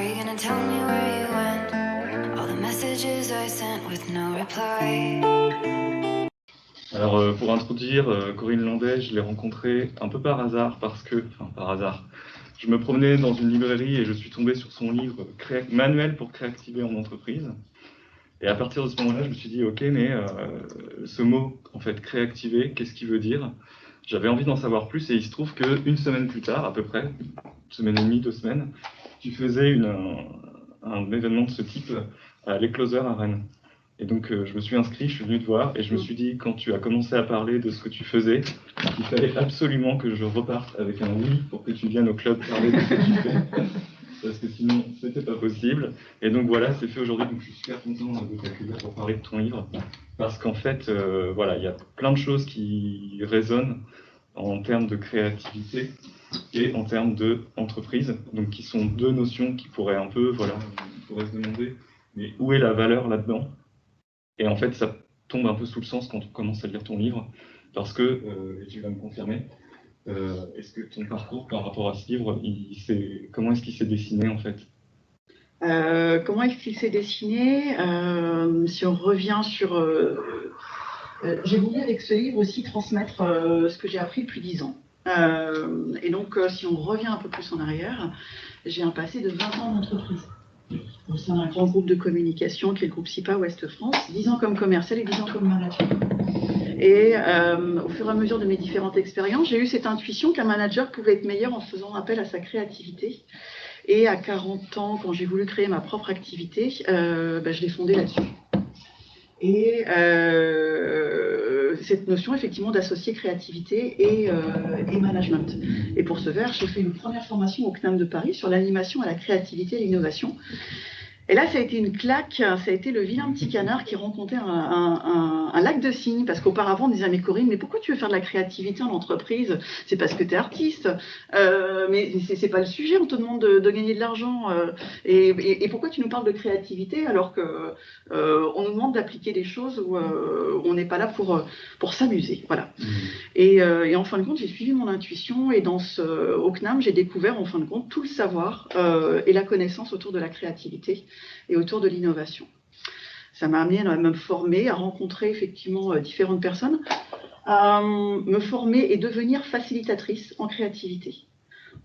you gonna tell me where you went? All the messages I sent with no reply. Alors, pour introduire Corinne Landais, je l'ai rencontrée un peu par hasard, par hasard, je me promenais dans une librairie et je suis tombé sur son livre « Manuel pour créativer en entreprise ». Et à partir de ce moment-là, je me suis dit, ok, mais ce mot, en fait, créativer, qu'est-ce qu'il veut dire? J'avais envie d'en savoir plus et il se trouve qu'une semaine plus tard, à peu près, une semaine et demie, 2 semaines, tu faisais un événement de ce type à l'Écloseur à Rennes. Et donc, je me suis inscrit, je suis venu te voir, et je me suis dit, quand tu as commencé à parler de ce que tu faisais, il fallait absolument que je reparte avec un oui pour que tu viennes au club parler de ce que tu fais, parce que sinon, c'était pas possible. Et donc voilà, c'est fait aujourd'hui, donc je suis super content de t'accueillir pour parler de ton livre, parce qu'en fait, voilà, il y a plein de choses qui résonnent en termes de créativité et en termes d'entreprise, donc qui sont 2 notions qui pourraient un peu, voilà, on pourrait se demander, mais où est la valeur là-dedans? Et en fait, ça tombe un peu sous le sens quand on commence à lire ton livre, parce que, et tu vas me confirmer, est-ce que ton parcours par rapport à ce livre, comment est-ce qu'il s'est dessiné en fait? Comment est-ce qu'il s'est dessiné? Si on revient sur... j'ai voulu avec ce livre aussi transmettre ce que j'ai appris depuis 10 ans. Et donc, si on revient un peu plus en arrière, j'ai un passé de 20 ans d'entreprise au sein d'un grand groupe de communication qui est le groupe SIPA Ouest France, 10 ans comme commercial et 10 ans comme manager. Et au fur et à mesure de mes différentes expériences, j'ai eu cette intuition qu'un manager pouvait être meilleur en faisant appel à sa créativité. Et à 40 ans, quand j'ai voulu créer ma propre activité, je l'ai fondée là-dessus. Et cette notion, effectivement, d'associer créativité et management. Et pour ce faire, j'ai fait une première formation au CNAM de Paris sur l'animation à la créativité et l'innovation. Et là, ça a été une claque, ça a été le vilain petit canard qui rencontrait un lac de cygne, parce qu'auparavant, on disait à mes Corinne, mais pourquoi tu veux faire de la créativité en entreprise? C'est parce que tu es artiste, mais c'est pas le sujet, on te demande de gagner de l'argent, et pourquoi tu nous parles de créativité alors que on nous demande d'appliquer des choses où on n'est pas là pour s'amuser, voilà. Et en fin de compte, j'ai suivi mon intuition, et au CNAM, j'ai découvert en fin de compte tout le savoir et la connaissance autour de la créativité et autour de l'innovation. Ça m'a amené à me former, à rencontrer effectivement différentes personnes, à me former et devenir facilitatrice en créativité.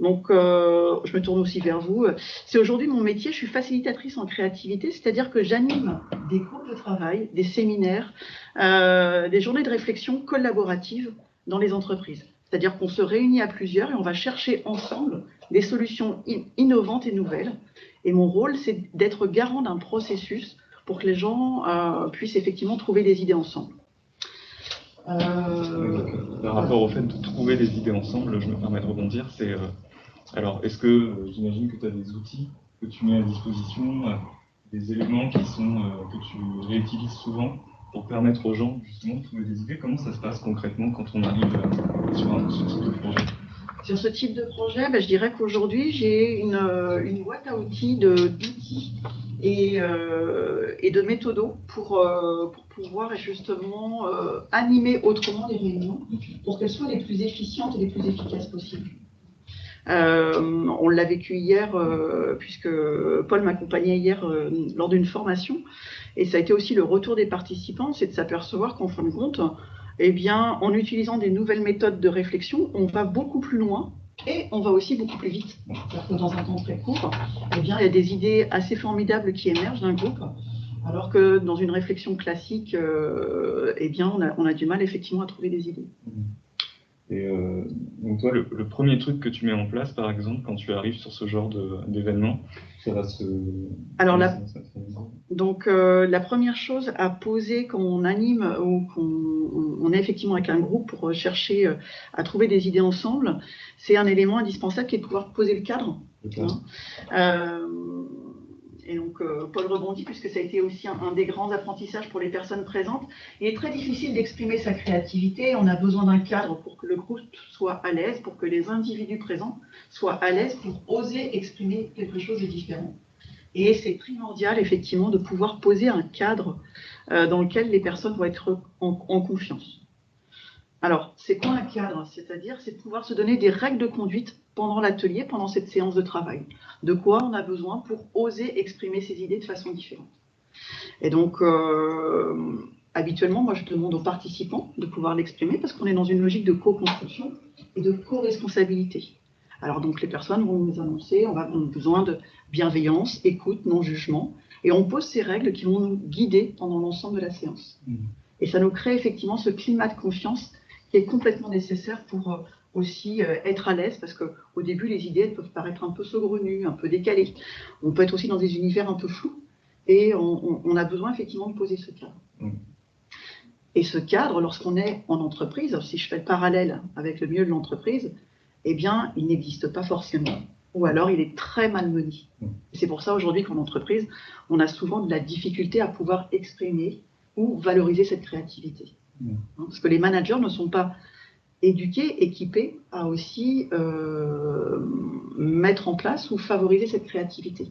Donc, je me tourne aussi vers vous. C'est aujourd'hui mon métier, je suis facilitatrice en créativité, c'est-à-dire que j'anime des groupes de travail, des séminaires, des journées de réflexion collaboratives dans les entreprises. C'est-à-dire qu'on se réunit à plusieurs et on va chercher ensemble des solutions innovantes et nouvelles. Et mon rôle, c'est d'être garant d'un processus pour que les gens puissent effectivement trouver des idées ensemble. Par rapport au fait de trouver des idées ensemble, je me permets de rebondir, alors, est-ce que, j'imagine que tu as des outils que tu mets à disposition, des éléments que tu réutilises souvent pour permettre aux gens justement de trouver des idées? Comment ça se passe concrètement quand on arrive sur ce type de projet? Sur ce type de projet, je dirais qu'aujourd'hui, j'ai une boîte à outils d'outils et de méthodos pour pouvoir justement animer autrement les réunions pour qu'elles soient les plus efficientes et les plus efficaces possibles. On l'a vécu hier, puisque Paul m'accompagnait hier lors d'une formation, et ça a été aussi le retour des participants, c'est de s'apercevoir qu'en fin de compte, eh bien, en utilisant des nouvelles méthodes de réflexion, on va beaucoup plus loin et on va aussi beaucoup plus vite. C'est-à-dire que dans un temps très court, eh bien, il y a des idées assez formidables qui émergent d'un groupe, alors que dans une réflexion classique, eh bien, on a du mal effectivement à trouver des idées. Et donc toi, le premier truc que tu mets en place, par exemple, quand tu arrives sur ce genre d'événement, ça va se... Alors la première chose à poser quand on anime ou qu'on est effectivement avec un groupe pour chercher à trouver des idées ensemble, c'est un élément indispensable qui est de pouvoir poser le cadre. Et donc, Paul rebondit, puisque ça a été aussi un des grands apprentissages pour les personnes présentes. Il est très difficile d'exprimer sa créativité. On a besoin d'un cadre pour que le groupe soit à l'aise, pour que les individus présents soient à l'aise pour oser exprimer quelque chose de différent. Et c'est primordial, effectivement, de pouvoir poser un cadre dans lequel les personnes vont être en confiance. Alors, c'est quoi un cadre? C'est-à-dire, c'est de pouvoir se donner des règles de conduite pendant l'atelier, pendant cette séance de travail. De quoi on a besoin pour oser exprimer ses idées de façon différente. Et donc, habituellement, moi, je demande aux participants de pouvoir l'exprimer parce qu'on est dans une logique de co-construction et de co-responsabilité. Alors, donc, les personnes vont nous annoncer, on a besoin de bienveillance, écoute, non-jugement, et on pose ces règles qui vont nous guider pendant l'ensemble de la séance. Et ça nous crée effectivement ce climat de confiance qui est complètement nécessaire pour aussi être à l'aise, parce qu'au début, les idées elles peuvent paraître un peu saugrenues, un peu décalées. On peut être aussi dans des univers un peu flous, et on a besoin effectivement de poser ce cadre. Et ce cadre, lorsqu'on est en entreprise, si je fais le parallèle avec le milieu de l'entreprise, eh bien, il n'existe pas forcément. Ou alors, il est très malmené. C'est pour ça, aujourd'hui, qu'en entreprise, on a souvent de la difficulté à pouvoir exprimer ou valoriser cette créativité. Parce que les managers ne sont pas éduqués, équipés à aussi mettre en place ou favoriser cette créativité.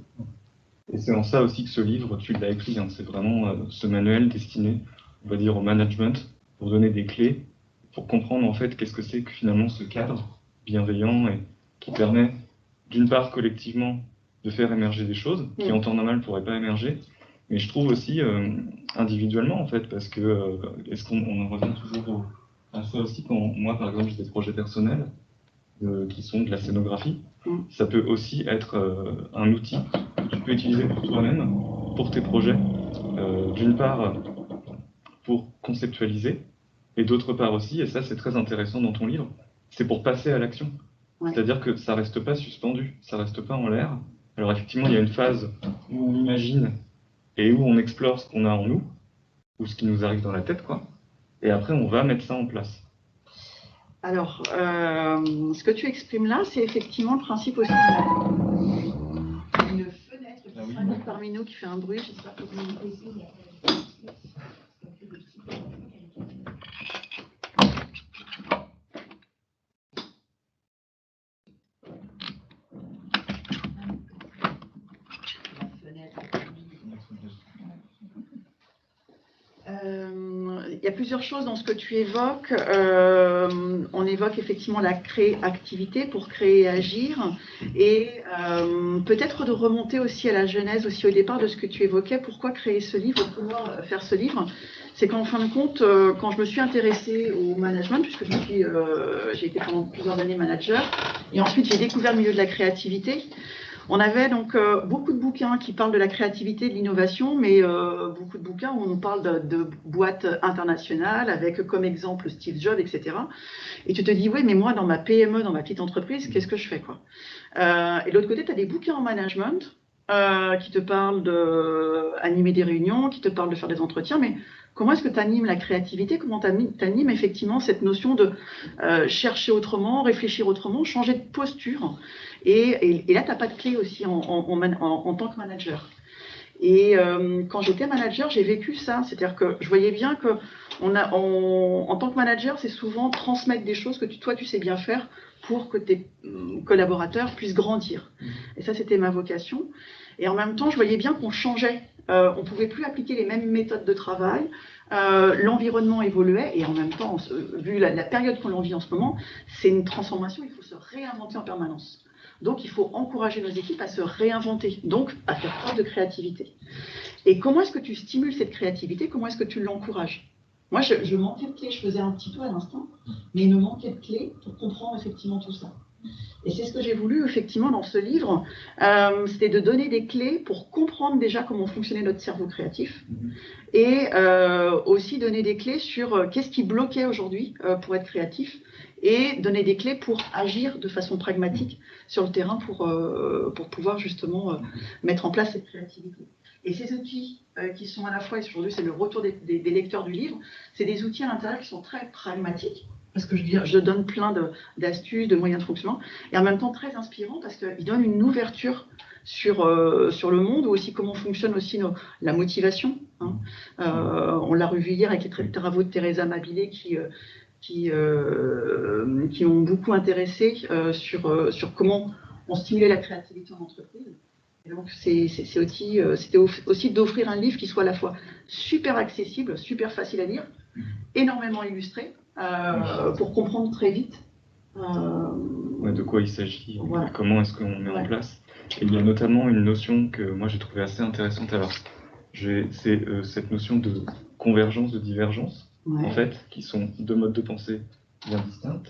Et c'est en ça aussi que ce livre, tu l'as écrit, hein, c'est vraiment ce manuel destiné, on va dire, au management, pour donner des clés, pour comprendre en fait qu'est-ce que c'est que finalement ce cadre bienveillant et qui permet d'une part collectivement de faire émerger des choses qui en temps normal ne pourraient pas émerger, mais je trouve aussi individuellement en fait, parce que est-ce qu'on en revient toujours à ça aussi quand moi par exemple j'ai des projets personnels qui sont de la scénographie, ça peut aussi être un outil que tu peux utiliser pour toi-même, pour tes projets, d'une part pour conceptualiser, et d'autre part aussi, et ça c'est très intéressant dans ton livre, c'est pour passer à l'action. C'est-à-dire que ça reste pas suspendu, ça reste pas en l'air. Alors effectivement, il y a une phase où on imagine et où on explore ce qu'on a en nous, ou ce qui nous arrive dans la tête, quoi. Et après, on va mettre ça en place. Alors, ce que tu exprimes là, c'est effectivement le principe aussi. Une fenêtre qui s'allume parmi nous, qui fait un bruit, j'espère que vous m'entendez. Il y a plusieurs choses dans ce que tu évoques. On évoque effectivement la créativité pour créer et agir, et peut-être de remonter aussi à la genèse, aussi au départ de ce que tu évoquais. Pourquoi créer ce livre, comment faire ce livre? C'est qu'en fin de compte, quand je me suis intéressée au management, puisque j'ai été pendant plusieurs années manager, et ensuite j'ai découvert le milieu de la créativité. On avait donc beaucoup de bouquins qui parlent de la créativité, de l'innovation, mais beaucoup de bouquins où on parle de boîtes internationales, avec comme exemple Steve Jobs, etc. Et tu te dis, oui, mais moi, dans ma PME, dans ma petite entreprise, qu'est-ce que je fais, quoi? Et de l'autre côté, tu as des bouquins en management qui te parlent d'animer des réunions, qui te parlent de faire des entretiens, mais comment est-ce que tu animes la créativité? Comment tu animes effectivement cette notion de chercher autrement, réfléchir autrement, changer de posture? Et là, tu n'as pas de clé aussi en tant que manager. Et quand j'étais manager, j'ai vécu ça. C'est-à-dire que je voyais bien que en tant que manager, c'est souvent transmettre des choses que toi, tu sais bien faire pour que tes collaborateurs puissent grandir. Et ça, c'était ma vocation. Et en même temps, je voyais bien qu'on changeait. On ne pouvait plus appliquer les mêmes méthodes de travail. L'environnement évoluait, et en même temps, vu la période qu'on vit en ce moment, c'est une transformation, il faut se réinventer en permanence. Donc, il faut encourager nos équipes à se réinventer, donc à faire preuve de créativité. Et comment est-ce que tu stimules cette créativité? Comment est-ce que tu l'encourages? Moi, je manquais de clés, je faisais un petit peu à l'instant, mais il me manquait de clés pour comprendre effectivement tout ça. Et c'est ce que j'ai voulu effectivement dans ce livre, c'était de donner des clés pour comprendre déjà comment fonctionnait notre cerveau créatif, et aussi donner des clés sur qu'est-ce qui bloquait aujourd'hui pour être créatif, et donner des clés pour agir de façon pragmatique sur le terrain pour pouvoir justement mettre en place cette créativité. Et ces outils qui sont à la fois, et aujourd'hui c'est le retour des lecteurs du livre, c'est des outils à l'intérieur qui sont très pragmatiques, parce que je donne plein d'astuces, de moyens de fonctionnement, et en même temps très inspirants, parce qu'ils donnent une ouverture sur le monde, ou aussi comment fonctionne aussi la motivation. Hein. On l'a revu hier avec les travaux de Teresa Mabilé qui ont beaucoup intéressé sur comment on stimulait la créativité en entreprise. Et donc, c'était aussi d'offrir un livre qui soit à la fois super accessible, super facile à lire, énormément illustré, pour comprendre très vite. Ouais, de quoi il s'agit, Voilà. comment est-ce qu'on met en place. Et il y a notamment une notion que moi j'ai trouvée assez intéressante. Alors, c'est cette notion de convergence, de divergence, en fait, qui sont deux modes de pensée bien distincts,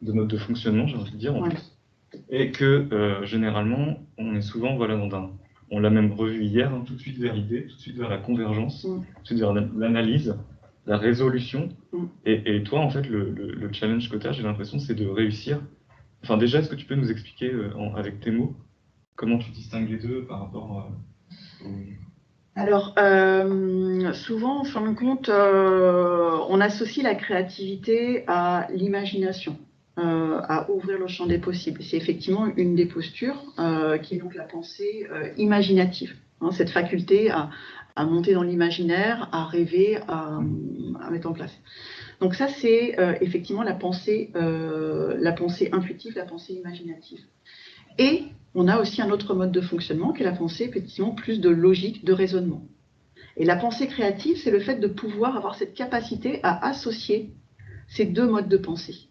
deux modes de fonctionnement, j'ai envie de dire, en plus. Et que généralement, on est souvent, voilà, on l'a même revu hier, hein, tout de suite vers l'idée, tout de suite vers la convergence, tout de suite vers l'analyse, la résolution. Et toi, en fait, le challenge que tu as, j'ai l'impression, c'est de réussir. Enfin, déjà, est-ce que tu peux nous expliquer avec tes mots comment tu distingues les deux par rapport au... Alors, souvent, en fin de compte, on associe la créativité à l'imagination, à ouvrir le champ des possibles. C'est effectivement une des postures qui est donc la pensée imaginative, hein, cette faculté à monter dans l'imaginaire, à rêver, à mettre en place. Donc ça, c'est effectivement la pensée intuitive, la pensée imaginative. Et on a aussi un autre mode de fonctionnement qui est la pensée effectivement plus de logique, de raisonnement. Et la pensée créative, c'est le fait de pouvoir avoir cette capacité à associer ces deux modes de pensée.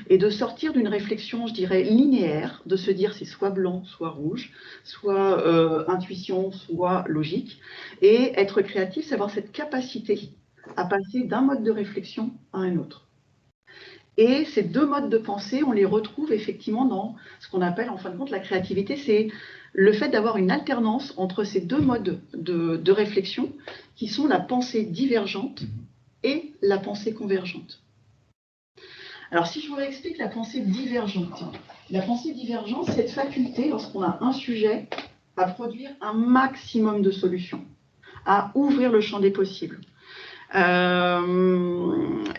Et de sortir d'une réflexion, je dirais, linéaire, de se dire c'est soit blanc, soit rouge, soit intuition, soit logique. Et être créatif, c'est avoir cette capacité à passer d'un mode de réflexion à un autre. Et ces deux modes de pensée, on les retrouve effectivement dans ce qu'on appelle en fin de compte la créativité, c'est le fait d'avoir une alternance entre ces deux modes de réflexion qui sont la pensée divergente et la pensée convergente. Alors si je vous réexplique la pensée divergente, c'est cette faculté, lorsqu'on a un sujet, à produire un maximum de solutions, à ouvrir le champ des possibles.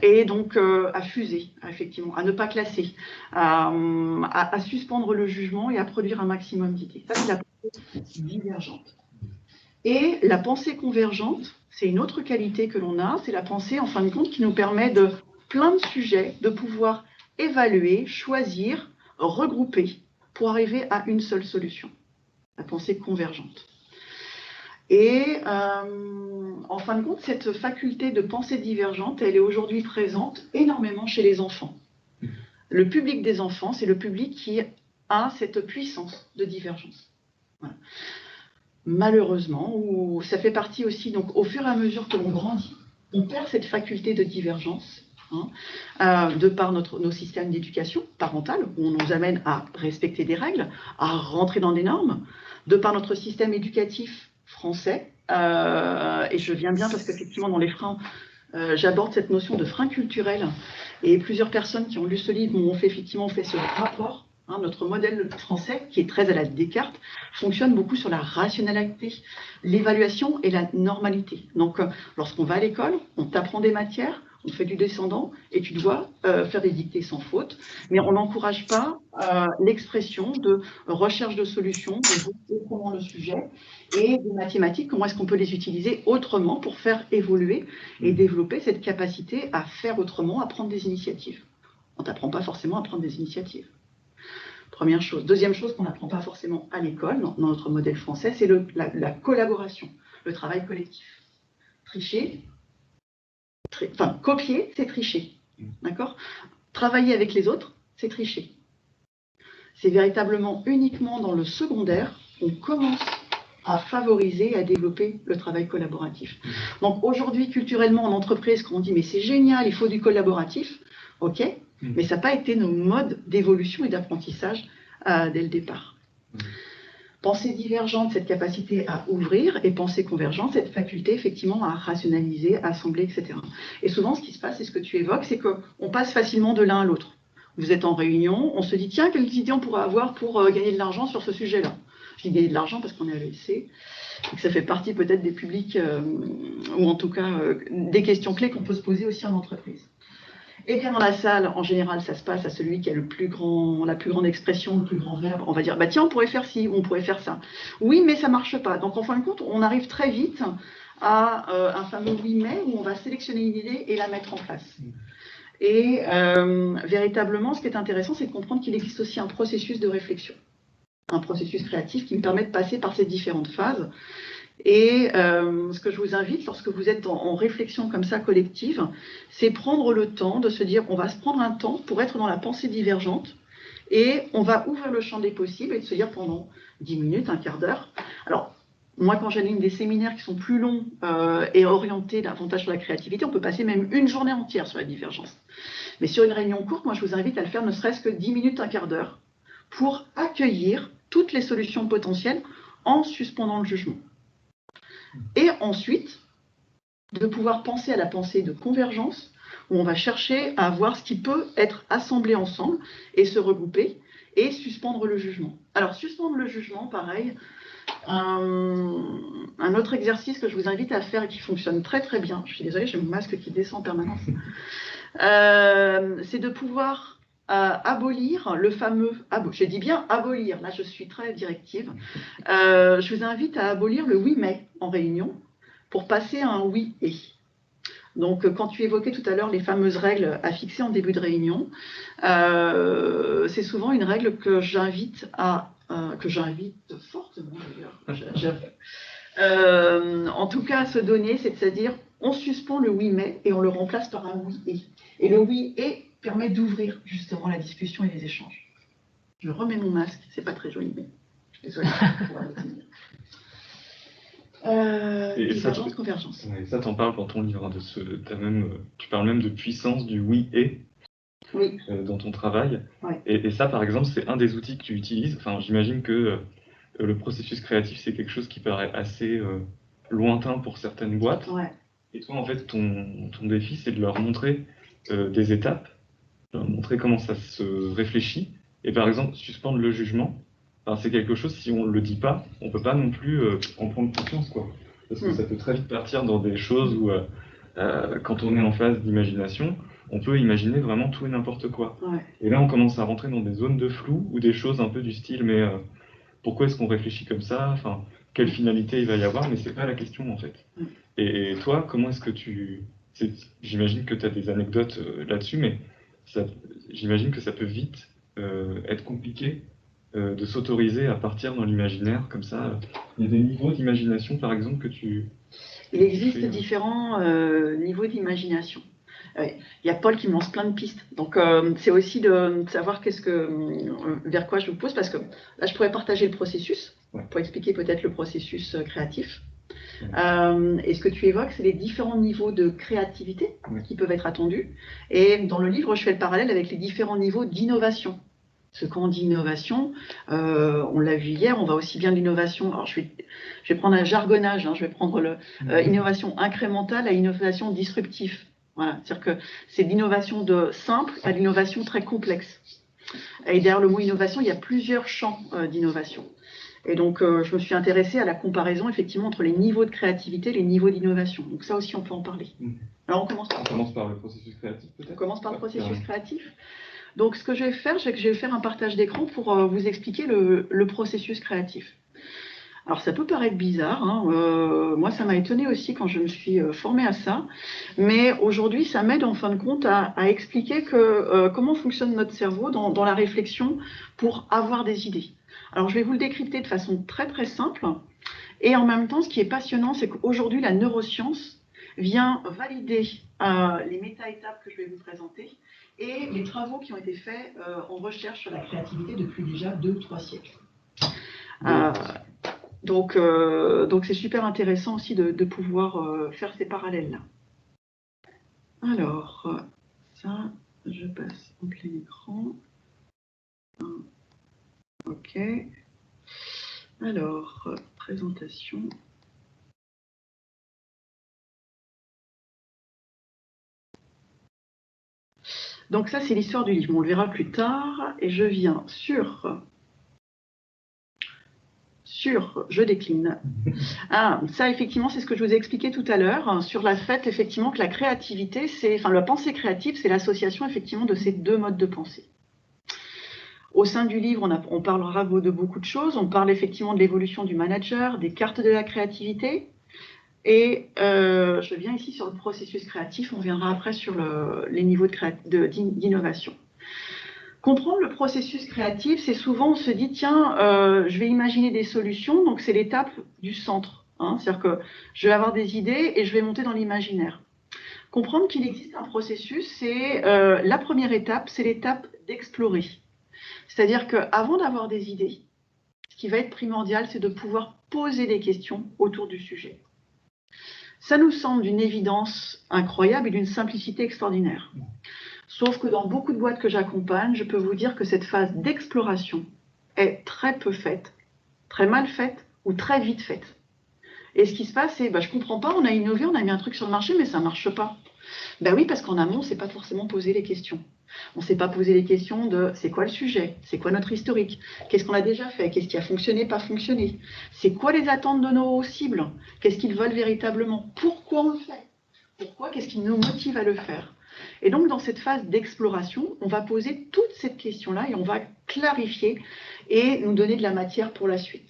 Et donc à fuser, effectivement, à ne pas classer, à suspendre le jugement et à produire un maximum d'idées. Ça, c'est la pensée divergente. Et la pensée convergente, c'est une autre qualité que l'on a, c'est la pensée, en fin de compte, qui nous permet de plein de sujets, de pouvoir évaluer, choisir, regrouper pour arriver à une seule solution. La pensée convergente. Et en fin de compte, cette faculté de pensée divergente, elle est aujourd'hui présente énormément chez les enfants. Le public des enfants, c'est le public qui a cette puissance de divergence. Voilà. Malheureusement, ça fait partie aussi, donc au fur et à mesure que l'on grandit, on perd cette faculté de divergence, de par nos systèmes d'éducation parentale, où on nous amène à respecter des règles, à rentrer dans des normes, de par notre système éducatif français, et je viens bien parce qu'effectivement dans les freins, j'aborde cette notion de frein culturel, et plusieurs personnes qui ont lu ce livre ont fait ce rapport. Notre modèle français, qui est très à la Descartes, fonctionne beaucoup sur la rationalité, l'évaluation et la normalité. Donc, lorsqu'on va à l'école, on t'apprend des matières, on fait du descendant, et tu dois faire des dictées sans faute, mais on n'encourage pas l'expression de recherche de solutions, de découvrement le sujet, et des mathématiques, comment est-ce qu'on peut les utiliser autrement pour faire évoluer et développer cette capacité à faire autrement, à prendre des initiatives. On ne t'apprend pas forcément à prendre des initiatives. Première chose. Deuxième chose qu'on n'apprend pas forcément à l'école, dans notre modèle français, c'est la collaboration, le travail collectif. Tricher, copier, c'est tricher. D'accord ? Travailler avec les autres, c'est tricher. C'est véritablement uniquement dans le secondaire qu'on commence à favoriser et à développer le travail collaboratif. Donc aujourd'hui, culturellement, en entreprise, quand on dit « mais c'est génial, il faut du collaboratif », ok, mais ça n'a pas été nos modes d'évolution et d'apprentissage dès le départ. Pensée divergente, cette capacité à ouvrir, et pensée convergente, cette faculté effectivement à rationaliser, à assembler, etc. Et souvent, ce qui se passe, c'est ce que tu évoques, c'est qu'on passe facilement de l'un à l'autre. Vous êtes en réunion, on se dit, tiens, quelles idées on pourrait avoir pour gagner de l'argent sur ce sujet-là. Je dis gagner de l'argent parce qu'on est à l'ESC, et que ça fait partie peut-être des publics, ou en tout cas des questions clés qu'on peut se poser aussi en entreprise. Et bien dans la salle, en général, ça se passe à celui qui a la plus grande expression, le plus grand verbe. On va dire, bah tiens, on pourrait faire ci, ou on pourrait faire ça. Oui, mais ça marche pas. Donc en fin de compte, on arrive très vite à un fameux oui, mais, où on va sélectionner une idée et la mettre en place. Et véritablement, ce qui est intéressant, c'est de comprendre qu'il existe aussi un processus de réflexion, un processus créatif qui me permet de passer par ces différentes phases, Et ce que je vous invite, lorsque vous êtes en réflexion comme ça collective, c'est prendre le temps de se dire, on va se prendre un temps pour être dans la pensée divergente, et on va ouvrir le champ des possibles et de se dire pendant 10 minutes, un quart d'heure. Alors, moi, quand j'anime des séminaires qui sont plus longs et orientés davantage sur la créativité, on peut passer même une journée entière sur la divergence. Mais sur une réunion courte, moi, je vous invite à le faire ne serait-ce que 10 minutes, un quart d'heure, pour accueillir toutes les solutions potentielles en suspendant le jugement. Et ensuite, de pouvoir penser à la pensée de convergence, où on va chercher à voir ce qui peut être assemblé ensemble et se regrouper, et suspendre le jugement. Alors, suspendre le jugement, pareil, un autre exercice que je vous invite à faire et qui fonctionne très très bien, je suis désolée, j'ai mon masque qui descend en permanence, c'est de pouvoir abolir le fameux, je dis bien abolir, là je suis très directive, je vous invite à abolir le oui mais en réunion pour passer à un oui et. Donc quand tu évoquais tout à l'heure les fameuses règles à fixer en début de réunion, c'est souvent une règle que j'invite fortement d'ailleurs, en tout cas à se donner, c'est-à-dire on suspend le oui mais et on le remplace par un oui et. Et le oui et permet d'ouvrir justement la discussion et les échanges. Je remets mon masque, c'est pas très joli, mais je suis désolée. Divergence, convergence. Et ça, t'en parles dans ton livre, hein, tu parles même de puissance du oui et Oui. Dans ton travail. Ouais. Et ça, par exemple, c'est un des outils que tu utilises. Enfin, j'imagine que le processus créatif, c'est quelque chose qui paraît assez lointain pour certaines boîtes. Ouais. Et toi, en fait, ton défi, c'est de leur montrer des étapes, de leur montrer comment ça se réfléchit. Et par exemple, suspendre le jugement, enfin, c'est quelque chose, si on ne le dit pas, on ne peut pas non plus en prendre conscience, quoi. Parce que ça peut très vite partir dans des choses où, quand on est en phase d'imagination, on peut imaginer vraiment tout et n'importe quoi. Ouais. Et là, on commence à rentrer dans des zones de flou ou des choses un peu du style, mais pourquoi est-ce qu'on réfléchit comme ça? Enfin, quelle finalité il va y avoir? Mais c'est pas la question, en fait. Et toi, comment est-ce que j'imagine que tu as des anecdotes là-dessus, mais j'imagine que ça peut vite être compliqué de s'autoriser à partir dans l'imaginaire, comme ça. Il y a des niveaux d'imagination, par exemple, que tu... Il existe différents niveaux d'imagination. Il y a Paul qui me lance plein de pistes. Donc, c'est aussi de savoir vers quoi je vous pose, parce que là, je pourrais partager le processus, pour expliquer peut-être le processus créatif. Et ce que tu évoques, c'est les différents niveaux de créativité qui peuvent être attendus. Et dans le livre, je fais le parallèle avec les différents niveaux d'innovation. Ce qu'on dit innovation, on l'a vu hier, on va aussi bien l'innovation. Alors je vais prendre un jargonnage, hein, je vais prendre innovation incrémentale à innovation disruptive. Voilà, c'est-à-dire que c'est d'innovation de simple à l'innovation très complexe. Et derrière le mot innovation, il y a plusieurs champs d'innovation. Et donc, je me suis intéressée à la comparaison, effectivement, entre les niveaux de créativité et les niveaux d'innovation. Donc ça aussi, on peut en parler. Alors, on commence par le processus créatif, peut-être? On commence par le processus créatif. Donc, ce que je vais faire, c'est que je vais faire un partage d'écran pour vous expliquer le processus créatif. Alors, ça peut paraître bizarre, hein, moi, ça m'a étonnée aussi quand je me suis formée à ça, mais aujourd'hui, ça m'aide en fin de compte à expliquer comment fonctionne notre cerveau dans la réflexion pour avoir des idées. Alors, je vais vous le décrypter de façon très très simple, et en même temps, ce qui est passionnant, c'est qu'aujourd'hui, la neuroscience vient valider les méta-étapes que je vais vous présenter, et les travaux qui ont été faits en recherche sur la créativité depuis déjà 2 ou 3 siècles. Donc c'est super intéressant aussi de pouvoir faire ces parallèles-là. Alors, ça, je passe en plein écran. Ok. Alors, présentation. Donc ça, c'est l'histoire du livre. On le verra plus tard. Et je viens sur je décline. Ça, effectivement, c'est ce que je vous ai expliqué tout à l'heure, sur la fait, effectivement, que la créativité, la pensée créative, c'est l'association, effectivement, de ces 2 modes de pensée. Au sein du livre, on parlera de beaucoup de choses. On parle effectivement de l'évolution du manager, des cartes de la créativité. Et je viens ici sur le processus créatif. On viendra après sur les niveaux d'innovation. Comprendre le processus créatif, c'est souvent, on se dit, tiens, je vais imaginer des solutions, donc c'est l'étape du centre. hein. C'est-à-dire que je vais avoir des idées et je vais monter dans l'imaginaire. Comprendre qu'il existe un processus, c'est la première étape, c'est l'étape d'explorer. C'est-à-dire qu'avant d'avoir des idées, ce qui va être primordial, c'est de pouvoir poser des questions autour du sujet. Ça nous semble d'une évidence incroyable et d'une simplicité extraordinaire. Sauf que dans beaucoup de boîtes que j'accompagne, je peux vous dire que cette phase d'exploration est très peu faite, très mal faite ou très vite faite. Et ce qui se passe, c'est, je comprends pas, on a innové, on a mis un truc sur le marché, mais ça marche pas. Oui, parce qu'en amont, on ne s'est pas forcément posé les questions. On ne s'est pas posé les questions de c'est quoi le sujet, c'est quoi notre historique, qu'est-ce qu'on a déjà fait, qu'est-ce qui a fonctionné, pas fonctionné, c'est quoi les attentes de nos cibles, qu'est-ce qu'ils veulent véritablement, pourquoi on le fait, pourquoi, qu'est-ce qui nous motive à le faire. Et donc, dans cette phase d'exploration, on va poser toutes ces questions-là et on va clarifier et nous donner de la matière pour la suite.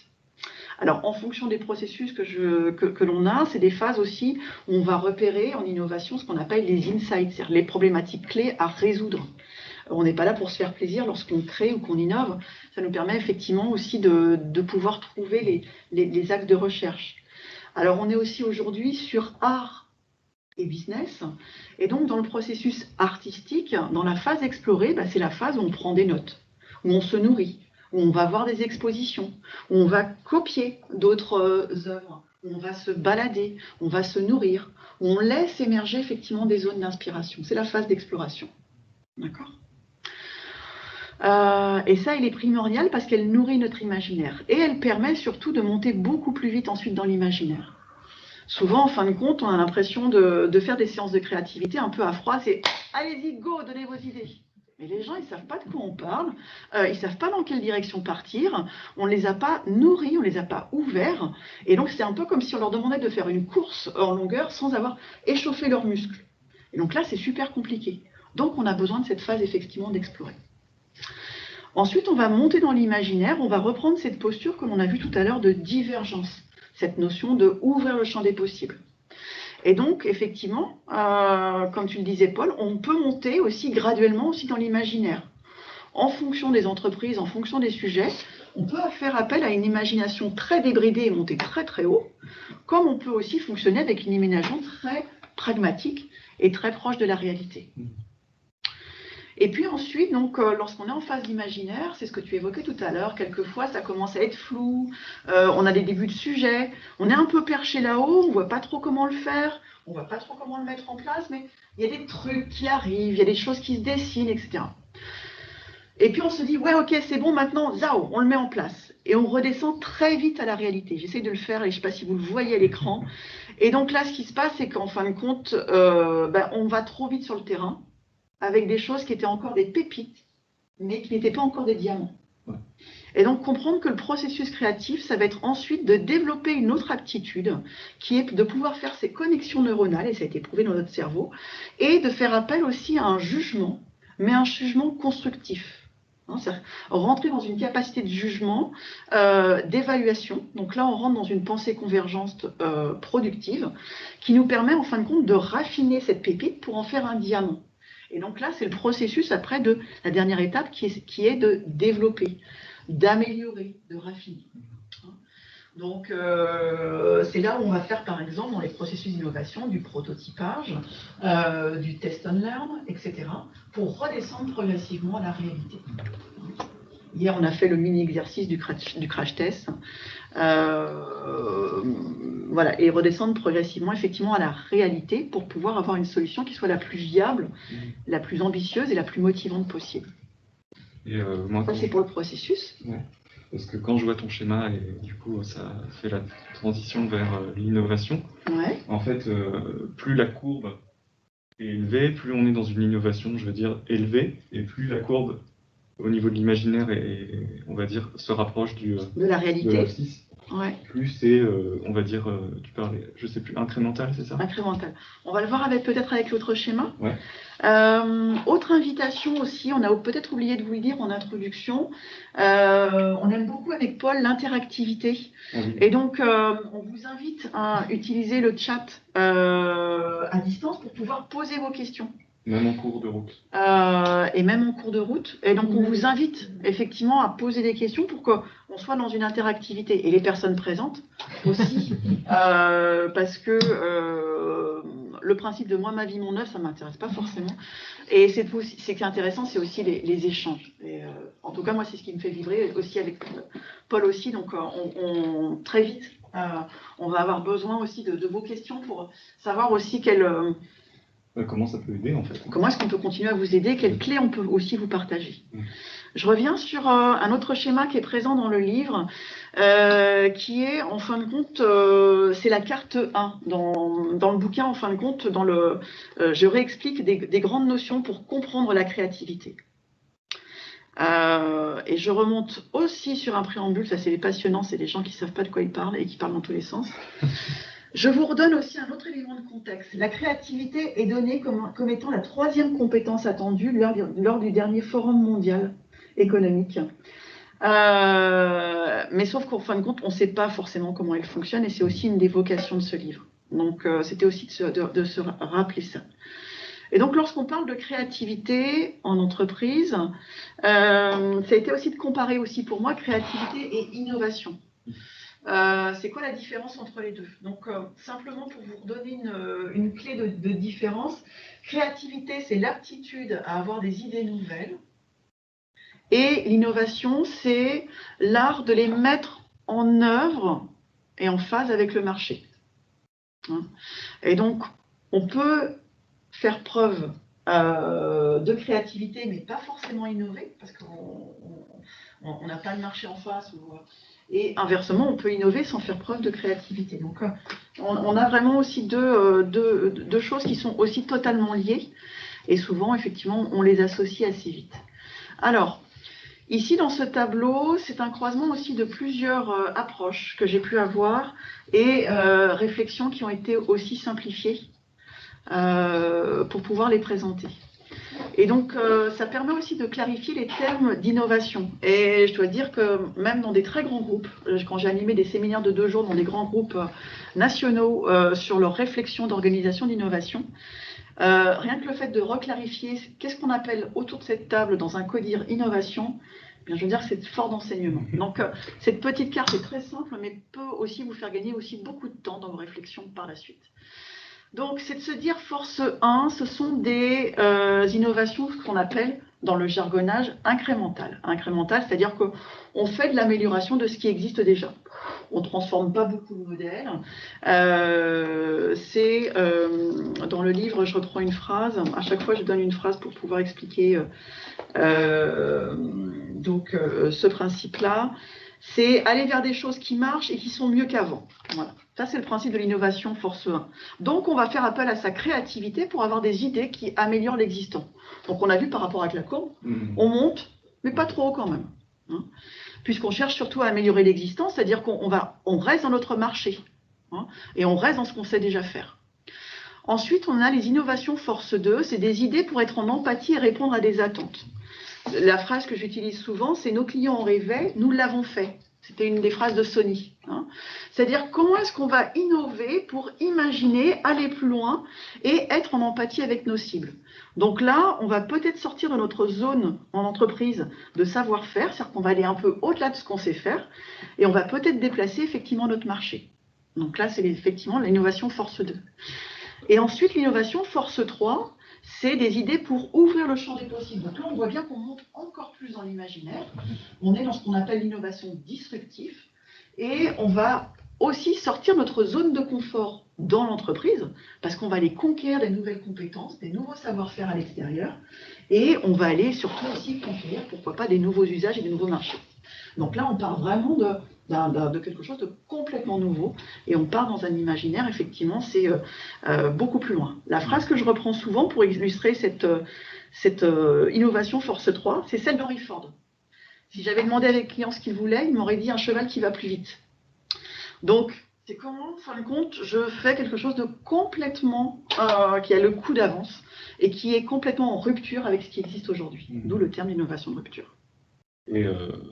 Alors, en fonction des processus que l'on a, c'est des phases aussi où on va repérer en innovation ce qu'on appelle les insights, c'est-à-dire les problématiques clés à résoudre. On n'est pas là pour se faire plaisir lorsqu'on crée ou qu'on innove. Ça nous permet effectivement aussi de pouvoir trouver les axes de recherche. Alors, on est aussi aujourd'hui sur art et business. Et donc, dans le processus artistique, dans la phase explorée, c'est la phase où on prend des notes, où on se nourrit, où on va voir des expositions, où on va copier d'autres œuvres, où on va se balader, on va se nourrir, où on laisse émerger effectivement des zones d'inspiration. C'est la phase d'exploration. D'accord ? Et ça, elle est primordiale parce qu'elle nourrit notre imaginaire. Et elle permet surtout de monter beaucoup plus vite ensuite dans l'imaginaire. Souvent, en fin de compte, on a l'impression de faire des séances de créativité un peu à froid. C'est « allez-y, go, donnez vos idées ». Mais les gens, ils ne savent pas de quoi on parle, ils ne savent pas dans quelle direction partir, on ne les a pas nourris, on ne les a pas ouverts. Et donc, c'est un peu comme si on leur demandait de faire une course en longueur sans avoir échauffé leurs muscles. Et donc là, c'est super compliqué. Donc, on a besoin de cette phase, effectivement, d'explorer. Ensuite, on va monter dans l'imaginaire, on va reprendre cette posture que l'on a vue tout à l'heure de divergence, cette notion de ouvrir le champ des possibles. Et donc, effectivement, comme tu le disais, Paul, on peut monter aussi graduellement aussi dans l'imaginaire. En fonction des entreprises, en fonction des sujets, on peut faire appel à une imagination très débridée et monter très très haut, comme on peut aussi fonctionner avec une imagination très pragmatique et très proche de la réalité. Et puis ensuite, donc, lorsqu'on est en phase d'imaginaire, c'est ce que tu évoquais tout à l'heure, quelquefois ça commence à être flou, on a des débuts de sujet, on est un peu perché là-haut, on ne voit pas trop comment le faire, on ne voit pas trop comment le mettre en place, mais il y a des trucs qui arrivent, il y a des choses qui se dessinent, etc. Et puis on se dit, ouais, ok, c'est bon, maintenant, zao, on le met en place. Et on redescend très vite à la réalité. J'essaie de le faire et je ne sais pas si vous le voyez à l'écran. Et donc là, ce qui se passe, c'est qu'en fin de compte, on va trop vite sur le terrain, avec des choses qui étaient encore des pépites, mais qui n'étaient pas encore des diamants. Ouais. Et donc, comprendre que le processus créatif, ça va être ensuite de développer une autre aptitude, qui est de pouvoir faire ces connexions neuronales, et ça a été prouvé dans notre cerveau, et de faire appel aussi à un jugement, mais un jugement constructif. C'est-à-dire rentrer dans une capacité de jugement, d'évaluation. Donc là, on rentre dans une pensée convergente productive, qui nous permet, en fin de compte, de raffiner cette pépite pour en faire un diamant. Et donc là, c'est le processus après de la dernière étape qui est de développer, d'améliorer, de raffiner. Donc, c'est là où on va faire, par exemple, dans les processus d'innovation, du prototypage, du test and learn, etc., pour redescendre progressivement à la réalité. Hier, on a fait le mini-exercice du crash test. Voilà, et redescendre progressivement effectivement à la réalité pour pouvoir avoir une solution qui soit la plus viable, la plus ambitieuse et la plus motivante possible. Et moi, ça, c'est pour le processus. Ouais. Parce que quand je vois ton schéma, et du coup ça fait la transition vers l'innovation, ouais. En fait, plus la courbe est élevée, plus on est dans une innovation, je veux dire, élevée, et plus la courbe au niveau de l'imaginaire, on va dire, se rapproche de la réalité. De l'abscisse. Ouais. Plus c'est, on va dire, tu parlais, je sais plus, incrémental, c'est ça? Incrémental. On va le voir peut-être avec l'autre schéma. Ouais. Autre invitation aussi, on a peut-être oublié de vous le dire en introduction, on aime beaucoup avec Paul l'interactivité. Oui. Et donc, on vous invite à utiliser le chat à distance pour pouvoir poser vos questions. Même en cours de route. Et même en cours de route. Et donc, on vous invite effectivement à poser des questions pour qu'on soit dans une interactivité. Et les personnes présentes aussi, parce que le principe de moi, ma vie, mon œuvre, ça ne m'intéresse pas forcément. Et ce qui est intéressant, c'est aussi les échanges. Et, en tout cas, moi, c'est ce qui me fait vibrer aussi avec Paul aussi. Donc, très vite, on va avoir besoin aussi de vos questions pour savoir aussi Comment ça peut aider en fait? comment est-ce qu'on peut continuer à vous aider? Quelles clés on peut aussi vous partager? Je reviens sur un autre schéma qui est présent dans le livre, qui est, en fin de compte, c'est la carte 1. Dans le bouquin, en fin de compte, je réexplique des grandes notions pour comprendre la créativité. Et je remonte aussi sur un préambule, ça c'est les passionnants, c'est des gens qui ne savent pas de quoi ils parlent et qui parlent dans tous les sens. Je vous redonne aussi un autre élément de contexte. La créativité est donnée comme étant la 3e compétence attendue lors du dernier forum mondial économique. Mais sauf qu'en fin de compte, on ne sait pas forcément comment elle fonctionne et c'est aussi une des vocations de ce livre. Donc c'était aussi de se rappeler ça. Et donc lorsqu'on parle de créativité en entreprise, ça a été aussi de comparer aussi pour moi créativité et innovation. C'est quoi la différence entre les deux? Donc, simplement pour vous redonner une clé de différence, créativité, c'est l'aptitude à avoir des idées nouvelles. Et l'innovation, c'est l'art de les mettre en œuvre et en phase avec le marché. Et donc, on peut faire preuve de créativité, mais pas forcément innover, parce qu'on n'a pas le marché en face. Et inversement, on peut innover sans faire preuve de créativité. Donc, on a vraiment aussi deux choses qui sont aussi totalement liées. Et souvent, effectivement, on les associe assez vite. Alors, ici, dans ce tableau, c'est un croisement aussi de plusieurs approches que j'ai pu avoir et réflexions qui ont été aussi simplifiées pour pouvoir les présenter. Et donc, ça permet aussi de clarifier les termes d'innovation. Et je dois dire que même dans des très grands groupes, quand j'ai animé des séminaires de 2 jours dans des grands groupes nationaux sur leur réflexion d'organisation d'innovation, rien que le fait de reclarifier qu'est-ce qu'on appelle autour de cette table dans un codir innovation, eh bien, je veux dire que c'est fort d'enseignement. Donc, cette petite carte est très simple, mais peut aussi vous faire gagner aussi beaucoup de temps dans vos réflexions par la suite. Donc, c'est de se dire, force 1, ce sont des innovations qu'on appelle, dans le jargonnage, incrémentales. Incrémentales, c'est-à-dire qu'on fait de l'amélioration de ce qui existe déjà. On ne transforme pas beaucoup de modèles. Dans le livre, je reprends une phrase. À chaque fois, je donne une phrase pour pouvoir expliquer ce principe-là. C'est aller vers des choses qui marchent et qui sont mieux qu'avant. Voilà. Ça, c'est le principe de l'innovation force 1. Donc, on va faire appel à sa créativité pour avoir des idées qui améliorent l'existant. Donc, on a vu par rapport avec la courbe, on monte, mais pas trop haut quand même. Puisqu'on cherche surtout à améliorer l'existant, c'est-à-dire qu'on reste dans notre marché. Et on reste dans ce qu'on sait déjà faire. Ensuite, on a les innovations force 2, c'est des idées pour être en empathie et répondre à des attentes. La phrase que j'utilise souvent, c'est « nos clients en rêvaient, nous l'avons fait ». C'était une des phrases de Sony. C'est-à-dire comment est-ce qu'on va innover pour imaginer, aller plus loin et être en empathie avec nos cibles. Donc là, on va peut-être sortir de notre zone en entreprise de savoir-faire, c'est-à-dire qu'on va aller un peu au-delà de ce qu'on sait faire et on va peut-être déplacer effectivement notre marché. Donc là, c'est effectivement l'innovation force 2. Et ensuite, l'innovation force 3, c'est des idées pour ouvrir le champ des possibles. Donc là, on voit bien qu'on monte encore plus dans l'imaginaire. On est dans ce qu'on appelle l'innovation disruptive. Et on va aussi sortir notre zone de confort dans l'entreprise, parce qu'on va aller conquérir des nouvelles compétences, des nouveaux savoir-faire à l'extérieur. Et on va aller surtout aussi conquérir, pourquoi pas, des nouveaux usages et des nouveaux marchés. Donc là, on part vraiment de quelque chose de complètement nouveau et on part dans un imaginaire, effectivement, c'est beaucoup plus loin. La phrase que je reprends souvent pour illustrer cette innovation force 3, c'est celle d'Henry Ford. Si j'avais demandé à mes clients ce qu'ils voulaient, ils m'auraient dit un cheval qui va plus vite. Donc, c'est comment, en fin de compte, je fais quelque chose de complètement, qui a le coup d'avance et qui est complètement en rupture avec ce qui existe aujourd'hui. D'où le terme d'innovation de rupture. Et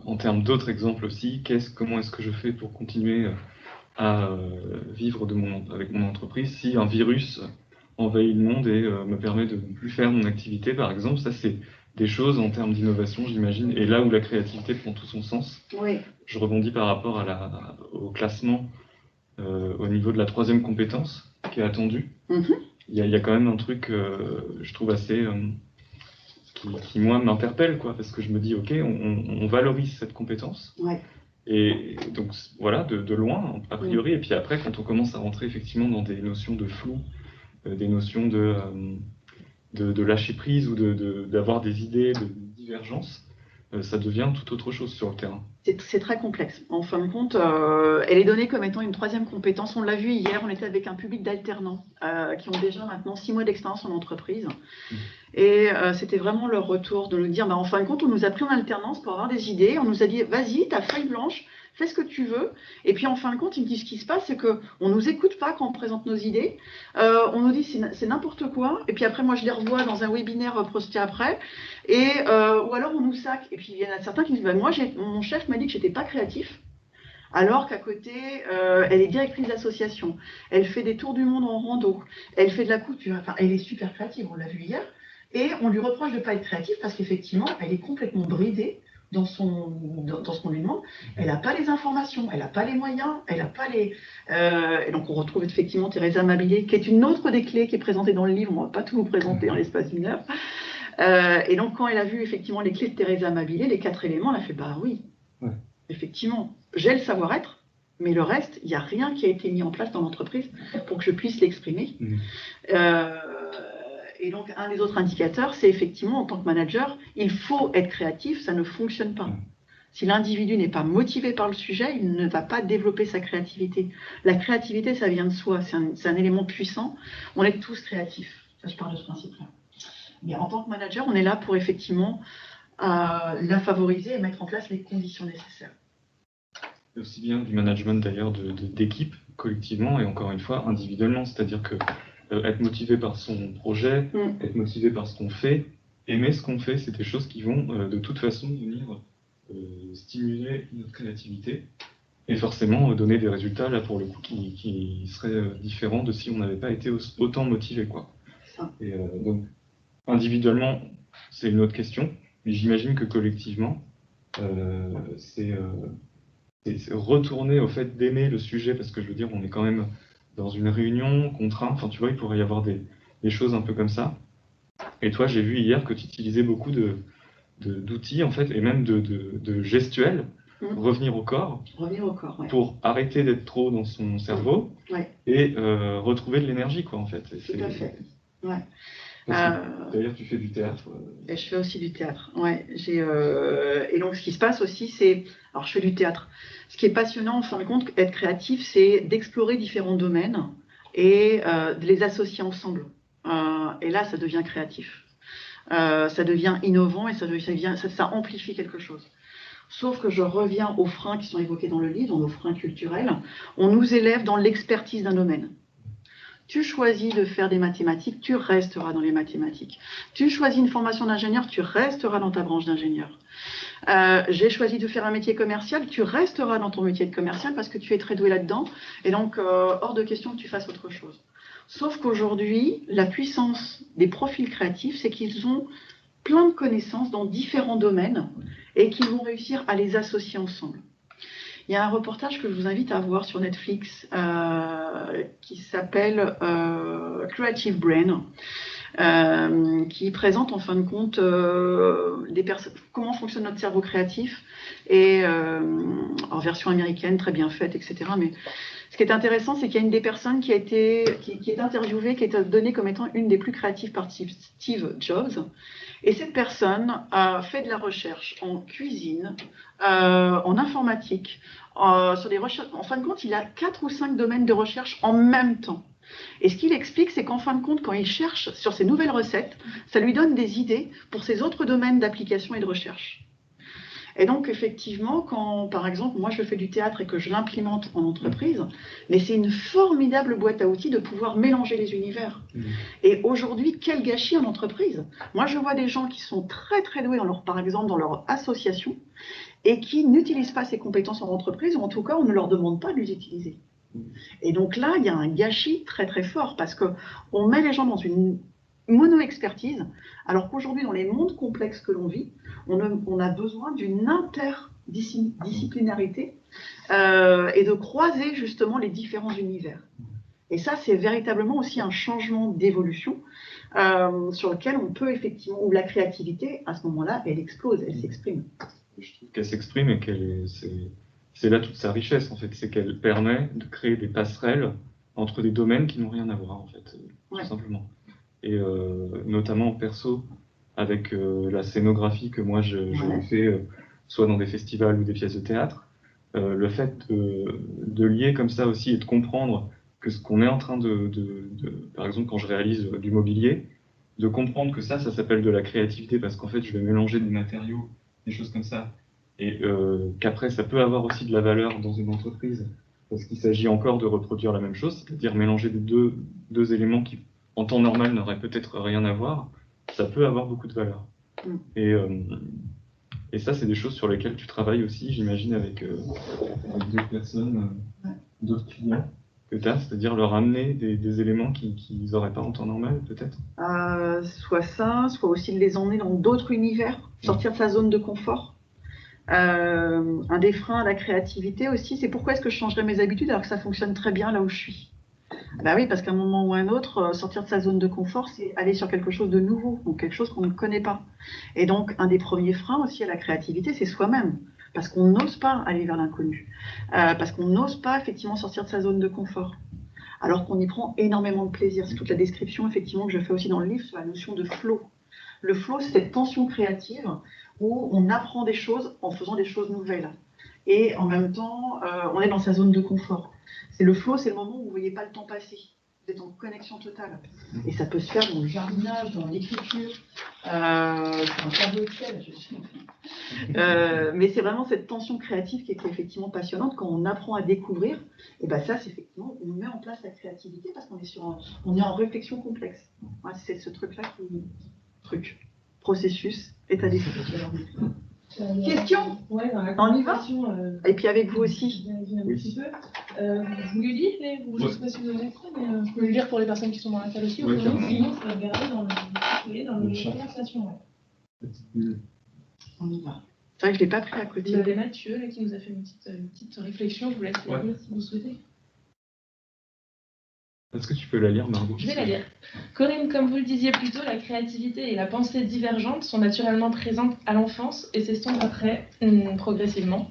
en termes d'autres exemples aussi, comment est-ce que je fais pour continuer à vivre avec mon entreprise si un virus envahit le monde et me permet de ne plus faire mon activité, par exemple. Ça, c'est des choses en termes d'innovation, j'imagine, et là où la créativité prend tout son sens. Oui. Je rebondis par rapport au classement au niveau de la 3e compétence qui est attendue. Mhm. Il y a quand même un truc, je trouve assez... qui, moi, m'interpelle, quoi, parce que je me dis, OK, on valorise cette compétence. Ouais. Et donc, voilà, de loin, a priori. Et puis après, quand on commence à rentrer effectivement dans des notions de flou, des notions de lâcher prise ou d'avoir des idées de divergence, ça devient tout autre chose sur le terrain. C'est très complexe. En fin de compte, elle est donnée comme étant une 3e compétence. On l'a vu hier, on était avec un public d'alternants qui ont déjà maintenant 6 mois d'expérience en entreprise. Et c'était vraiment leur retour de nous dire, en fin de compte, on nous a pris en alternance pour avoir des idées. On nous a dit, vas-y, t'as feuille blanche, fais ce que tu veux. Et puis en fin de compte, ils me disent, ce qui se passe, c'est qu'on ne nous écoute pas quand on présente nos idées. On nous dit, c'est n'importe quoi. Et puis après, moi, je les revois dans un webinaire posté après. Ou alors, on nous sac. Et puis, il y en a certains qui me disent, moi, mon chef m'a dit que j'étais pas créatif. Alors qu'à côté, elle est directrice d'association. Elle fait des tours du monde en rando. Elle fait de la couture. Enfin, elle est super créative, on l'a vu hier. Et on lui reproche de ne pas être créative parce qu'effectivement, elle est complètement bridée dans ce qu'on lui demande. Elle n'a pas les informations, elle n'a pas les moyens, elle n'a pas les... Et donc on retrouve effectivement Thérèse Amabilié, qui est une autre des clés qui est présentée dans le livre. On ne va pas tout vous présenter en l'espace d'une heure. Et donc quand elle a vu effectivement les clés de Thérèse Amabilié, les 4 éléments, elle a fait, bah oui, effectivement, j'ai le savoir-être, mais le reste, il n'y a rien qui a été mis en place dans l'entreprise pour que je puisse l'exprimer. Et donc, un des autres indicateurs, c'est effectivement, en tant que manager, il faut être créatif, ça ne fonctionne pas. Si l'individu n'est pas motivé par le sujet, il ne va pas développer sa créativité. La créativité, ça vient de soi, c'est un élément puissant. On est tous créatifs, ça, je parle de ce principe-là. Mais en tant que manager, on est là pour effectivement la favoriser et mettre en place les conditions nécessaires. Aussi bien du management d'ailleurs d'équipe, collectivement, et encore une fois, individuellement. C'est-à-dire que être motivé par son projet, être motivé par ce qu'on fait, aimer ce qu'on fait, c'est des choses qui vont de toute façon venir stimuler notre créativité et forcément donner des résultats, là pour le coup, qui seraient différents de si on n'avait pas été autant motivé, quoi. Et donc, individuellement, c'est une autre question, mais j'imagine que collectivement, c'est retourner au fait d'aimer le sujet, parce que je veux dire, on est quand même dans une réunion contraint, enfin tu vois, il pourrait y avoir des choses un peu comme ça. Et toi, j'ai vu hier que tu utilisais beaucoup d'outils, en fait, et même de gestuels, revenir au corps, ouais. Pour arrêter d'être trop dans son cerveau, et retrouver de l'énergie, quoi, en fait. Tout à fait, ouais. D'ailleurs, tu fais du théâtre. Et je fais aussi du théâtre, ouais. Et donc, ce qui se passe aussi, c'est... Alors, je fais du théâtre. Ce qui est passionnant, en fin de compte, être créatif, c'est d'explorer différents domaines et de les associer ensemble. Et là, ça devient créatif. Ça devient innovant et ça amplifie quelque chose. Sauf que je reviens aux freins qui sont évoqués dans le livre, nos freins culturels. On nous élève dans l'expertise d'un domaine. Tu choisis de faire des mathématiques, tu resteras dans les mathématiques. Tu choisis une formation d'ingénieur, tu resteras dans ta branche d'ingénieur. J'ai choisi de faire un métier commercial, tu resteras dans ton métier de commercial parce que tu es très doué là-dedans. Et donc, hors de question que tu fasses autre chose. Sauf qu'aujourd'hui, la puissance des profils créatifs, c'est qu'ils ont plein de connaissances dans différents domaines et qu'ils vont réussir à les associer ensemble. Il y a un reportage que je vous invite à voir sur Netflix qui s'appelle Creative Brain, qui présente en fin de compte comment fonctionne notre cerveau créatif, et en version américaine, très bien faite, etc. Mais ce qui est intéressant, c'est qu'il y a une des personnes qui est interviewée, qui est donnée comme étant une des plus créatives par Steve Jobs. Et cette personne a fait de la recherche en cuisine, en informatique, sur des recherches. En fin de compte, il a 4 ou 5 domaines de recherche en même temps. Et ce qu'il explique, c'est qu'en fin de compte, quand il cherche sur ses nouvelles recettes, ça lui donne des idées pour ses autres domaines d'application et de recherche. Et donc, effectivement, quand, par exemple, moi, je fais du théâtre et que je l'implémente en entreprise, mais c'est une formidable boîte à outils de pouvoir mélanger les univers. Et aujourd'hui, quel gâchis en entreprise. Moi, je vois des gens qui sont très, très doués, par exemple, dans leur association, et qui n'utilisent pas ces compétences en entreprise, ou en tout cas, on ne leur demande pas de les utiliser. Et donc là, il y a un gâchis très très fort parce qu'on met les gens dans une mono-expertise, alors qu'aujourd'hui, dans les mondes complexes que l'on vit, on a besoin d'une interdisciplinarité et de croiser justement les différents univers. Et ça, c'est véritablement aussi un changement d'évolution sur lequel on peut effectivement, où la créativité, à ce moment-là, elle explose, elle s'exprime. Je trouve qu'elle s'exprime et c'est là toute sa richesse, en fait. C'est qu'elle permet de créer des passerelles entre des domaines qui n'ont rien à voir, en fait, tout simplement. Et notamment en perso, avec la scénographie que moi j'ai fait, soit dans des festivals ou des pièces de théâtre, le fait de lier comme ça aussi et de comprendre que ce qu'on est en train par exemple quand je réalise du mobilier, de comprendre que ça s'appelle de la créativité parce qu'en fait je vais mélanger des matériaux, des choses comme ça, et qu'après ça peut avoir aussi de la valeur dans une entreprise parce qu'il s'agit encore de reproduire la même chose, c'est-à-dire mélanger deux éléments qui en temps normal n'auraient peut-être rien à voir, ça peut avoir beaucoup de valeur. Et ça, c'est des choses sur lesquelles tu travailles aussi, j'imagine, avec d'autres personnes, d'autres clients que tu as, c'est-à-dire leur amener des éléments qu'ils n'auraient pas en temps normal, peut-être soit ça, soit aussi de les emmener dans d'autres univers, sortir de sa zone de confort. Un des freins à la créativité aussi, c'est pourquoi est-ce que je changerais mes habitudes alors que ça fonctionne très bien là où je suis. Ben oui, parce qu'à un moment ou un autre, sortir de sa zone de confort, c'est aller sur quelque chose de nouveau, donc quelque chose qu'on ne connaît pas. Et donc, un des premiers freins aussi à la créativité, c'est soi-même, parce qu'on n'ose pas aller vers l'inconnu, parce qu'on n'ose pas effectivement sortir de sa zone de confort, alors qu'on y prend énormément de plaisir. C'est toute la description effectivement que je fais aussi dans le livre sur la notion de flow. Le flow, c'est cette tension créative où on apprend des choses en faisant des choses nouvelles. Et en même temps, on est dans sa zone de confort. C'est le flow, c'est le moment où vous ne voyez pas le temps passer. Vous êtes en connexion totale. Et ça peut se faire dans le jardinage, dans l'écriture, sur un tableau Excel. Mais c'est vraiment cette tension créative qui est effectivement passionnante quand on apprend à découvrir. Et ben ça, c'est effectivement, on met en place la créativité parce qu'on est on est en réflexion complexe. Ouais, c'est ce truc-là processus, état d'esprit. Question. Ouais, on y va et puis avec vous aussi. Je vous le lis, je ne sais pas si vous avez fait, mais je peux le lire pour les personnes qui sont dans la salle aussi. Sinon, je peux regarder dans les conversations. On y va. C'est vrai que je ne l'ai pas pris à côté. Vous avez Mathieu là, qui nous a fait une petite réflexion. Je vous laisse la lire si vous souhaitez. Est-ce que tu peux la lire, Margot ? Je vais la lire. Corinne, comme vous le disiez plus tôt, la créativité et la pensée divergente sont naturellement présentes à l'enfance et s'estompent après, progressivement.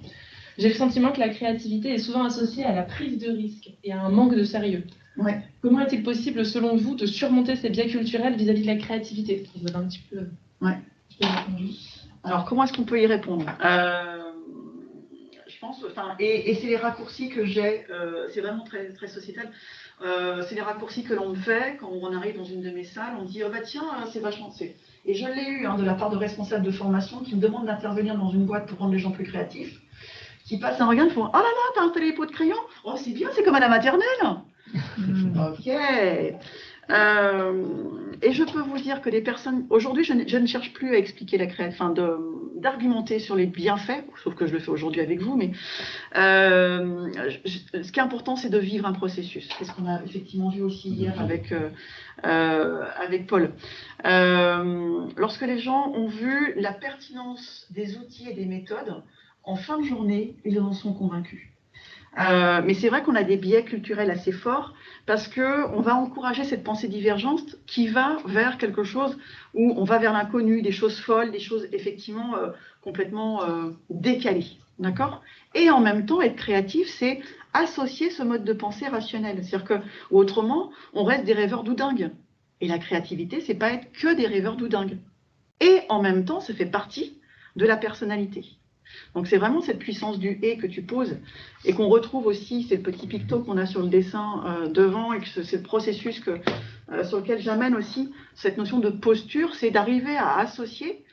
J'ai le sentiment que la créativité est souvent associée à la prise de risque et à un manque de sérieux. Ouais. Comment est-il possible, selon vous, de surmonter ces biais culturels vis-à-vis de la créativité ? Vous avez un petit peu répondu. Alors, comment est-ce qu'on peut y répondre ? Je pense, et c'est les raccourcis que j'ai, c'est vraiment très, très sociétal. C'est les raccourcis que l'on me fait quand on arrive dans une de mes salles, on dit oh bah tiens, c'est vachement. Et je l'ai eu de la part de responsables de formation qui me demandent d'intervenir dans une boîte pour rendre les gens plus créatifs, qui passent un regard, ils font oh là là, t'as installé les pots de crayon, oh c'est bien, c'est comme à la maternelle. Ok. Et je peux vous dire que les personnes, aujourd'hui, je ne cherche plus à expliquer la créativité, d'argumenter sur les bienfaits, sauf que je le fais aujourd'hui avec vous, mais ce qui est important, c'est de vivre un processus. C'est ce qu'on a effectivement vu aussi hier avec Paul. Lorsque les gens ont vu la pertinence des outils et des méthodes, en fin de journée, ils en sont convaincus. Mais c'est vrai qu'on a des biais culturels assez forts parce qu'on va encourager cette pensée divergente qui va vers quelque chose où on va vers l'inconnu, des choses folles, des choses effectivement complètement décalées. D'accord ? Et en même temps, être créatif, c'est associer ce mode de pensée rationnel. C'est-à-dire que, ou autrement, on reste des rêveurs doudingues. Et la créativité, c'est pas être que des rêveurs doudingues. Et en même temps, ça fait partie de la personnalité. Donc c'est vraiment cette puissance du « et » que tu poses et qu'on retrouve aussi, c'est le petit picto qu'on a sur le dessin devant et que c'est le processus sur lequel j'amène aussi cette notion de posture, c'est d'arriver à associer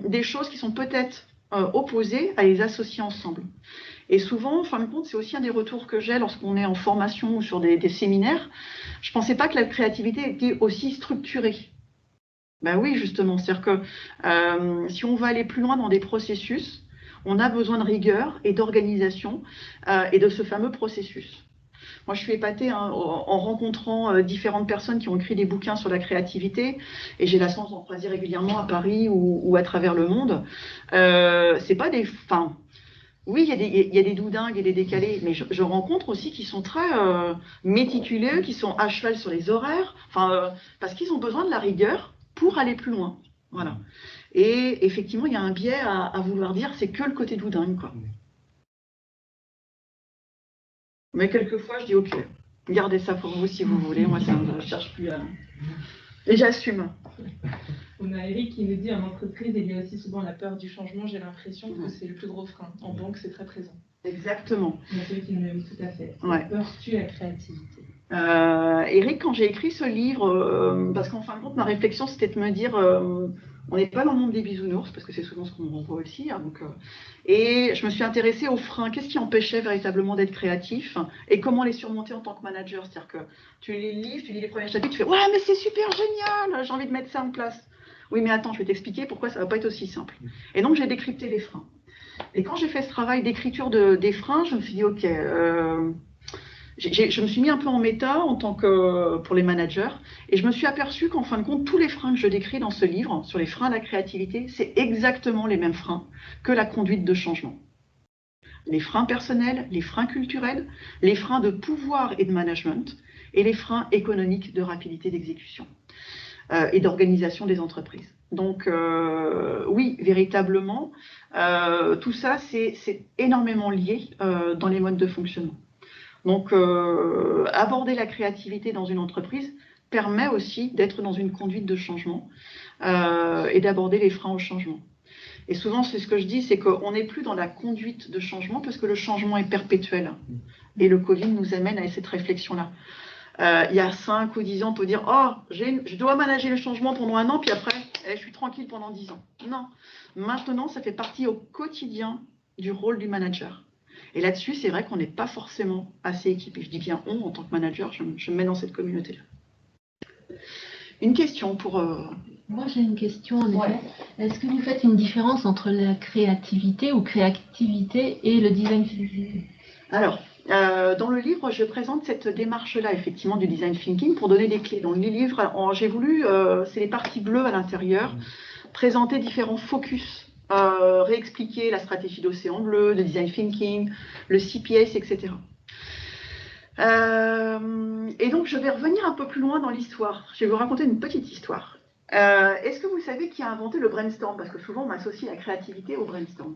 des choses qui sont peut-être opposées, à les associer ensemble. Et souvent, en fin de compte, c'est aussi un des retours que j'ai lorsqu'on est en formation ou sur des séminaires. Je ne pensais pas que la créativité était aussi structurée. Ben oui, justement, c'est-à-dire que si on va aller plus loin dans des processus, on a besoin de rigueur et d'organisation et de ce fameux processus. Moi, je suis épatée hein, en rencontrant différentes personnes qui ont écrit des bouquins sur la créativité, et j'ai la chance d'en croiser régulièrement à Paris ou à travers le monde. C'est pas des... Enfin, oui, il y a des doudingues et des décalés, mais je rencontre aussi qui sont très méticuleux, qui sont à cheval sur les horaires, parce qu'ils ont besoin de la rigueur pour aller plus loin. Voilà. Et effectivement, il y a un biais à vouloir dire, c'est que le côté doudingue, quoi. Mais quelquefois, je dis ok, gardez ça pour vous si vous voulez. Moi, ça, je ne cherche plus à... Et j'assume. On a Eric qui nous dit en entreprise, il y a aussi souvent la peur du changement. J'ai l'impression que c'est le plus gros frein. En banque, c'est très présent. Exactement. Il y a celui qui me dit tout à fait. Ouais. La peur tue la créativité. Eric, quand j'ai écrit ce livre, parce qu'en fin de compte, ma réflexion, c'était de me dire, on n'est pas dans le monde des bisounours, parce que c'est souvent ce qu'on renvoie aussi. Hein, et je me suis intéressée aux freins. Qu'est-ce qui empêchait véritablement d'être créatif et comment les surmonter en tant que manager? C'est-à-dire que tu lis le livre, tu lis les premiers chapitres, tu fais « Ouais, mais c'est super génial, j'ai envie de mettre ça en place. » Oui, mais attends, je vais t'expliquer pourquoi ça ne va pas être aussi simple. Et donc, j'ai décrypté les freins. Et quand j'ai fait ce travail d'écriture des freins, je me suis dit « Ok... je me suis mis un peu en méta en tant que pour les managers et je me suis aperçue qu'en fin de compte, tous les freins que je décris dans ce livre, sur les freins à la créativité, c'est exactement les mêmes freins que la conduite de changement. Les freins personnels, les freins culturels, les freins de pouvoir et de management et les freins économiques de rapidité d'exécution et d'organisation des entreprises. Donc oui, véritablement, tout ça, c'est énormément lié dans les modes de fonctionnement. Donc, aborder la créativité dans une entreprise permet aussi d'être dans une conduite de changement et d'aborder les freins au changement. Et souvent, c'est ce que je dis, c'est qu'on n'est plus dans la conduite de changement parce que le changement est perpétuel. Et le Covid nous amène à cette réflexion-là. Il y a 5 ou 10 ans, on peut dire « Oh, je dois manager le changement pendant 1 an, puis après, je suis tranquille pendant 10 ans. » Non. Maintenant, ça fait partie au quotidien du rôle du manager. Et là-dessus, c'est vrai qu'on n'est pas forcément assez équipé. Je dis bien on, en tant que manager, je me mets dans cette communauté-là. Une question pour... Moi, j'ai une question, en effet. Ouais. Est-ce que vous faites une différence entre la créativité ou créativité et le design thinking? Alors, dans le livre, je présente cette démarche-là, effectivement, du design thinking pour donner des clés. Dans le livre, j'ai voulu, c'est les parties bleues à l'intérieur, présenter différents focus. Réexpliquer la stratégie d'Océan Bleu, de design thinking, le CPS, etc. Et donc, je vais revenir un peu plus loin dans l'histoire. Je vais vous raconter une petite histoire. Est-ce que vous savez qui a inventé le brainstorm? Parce que souvent, on associe la créativité au brainstorm.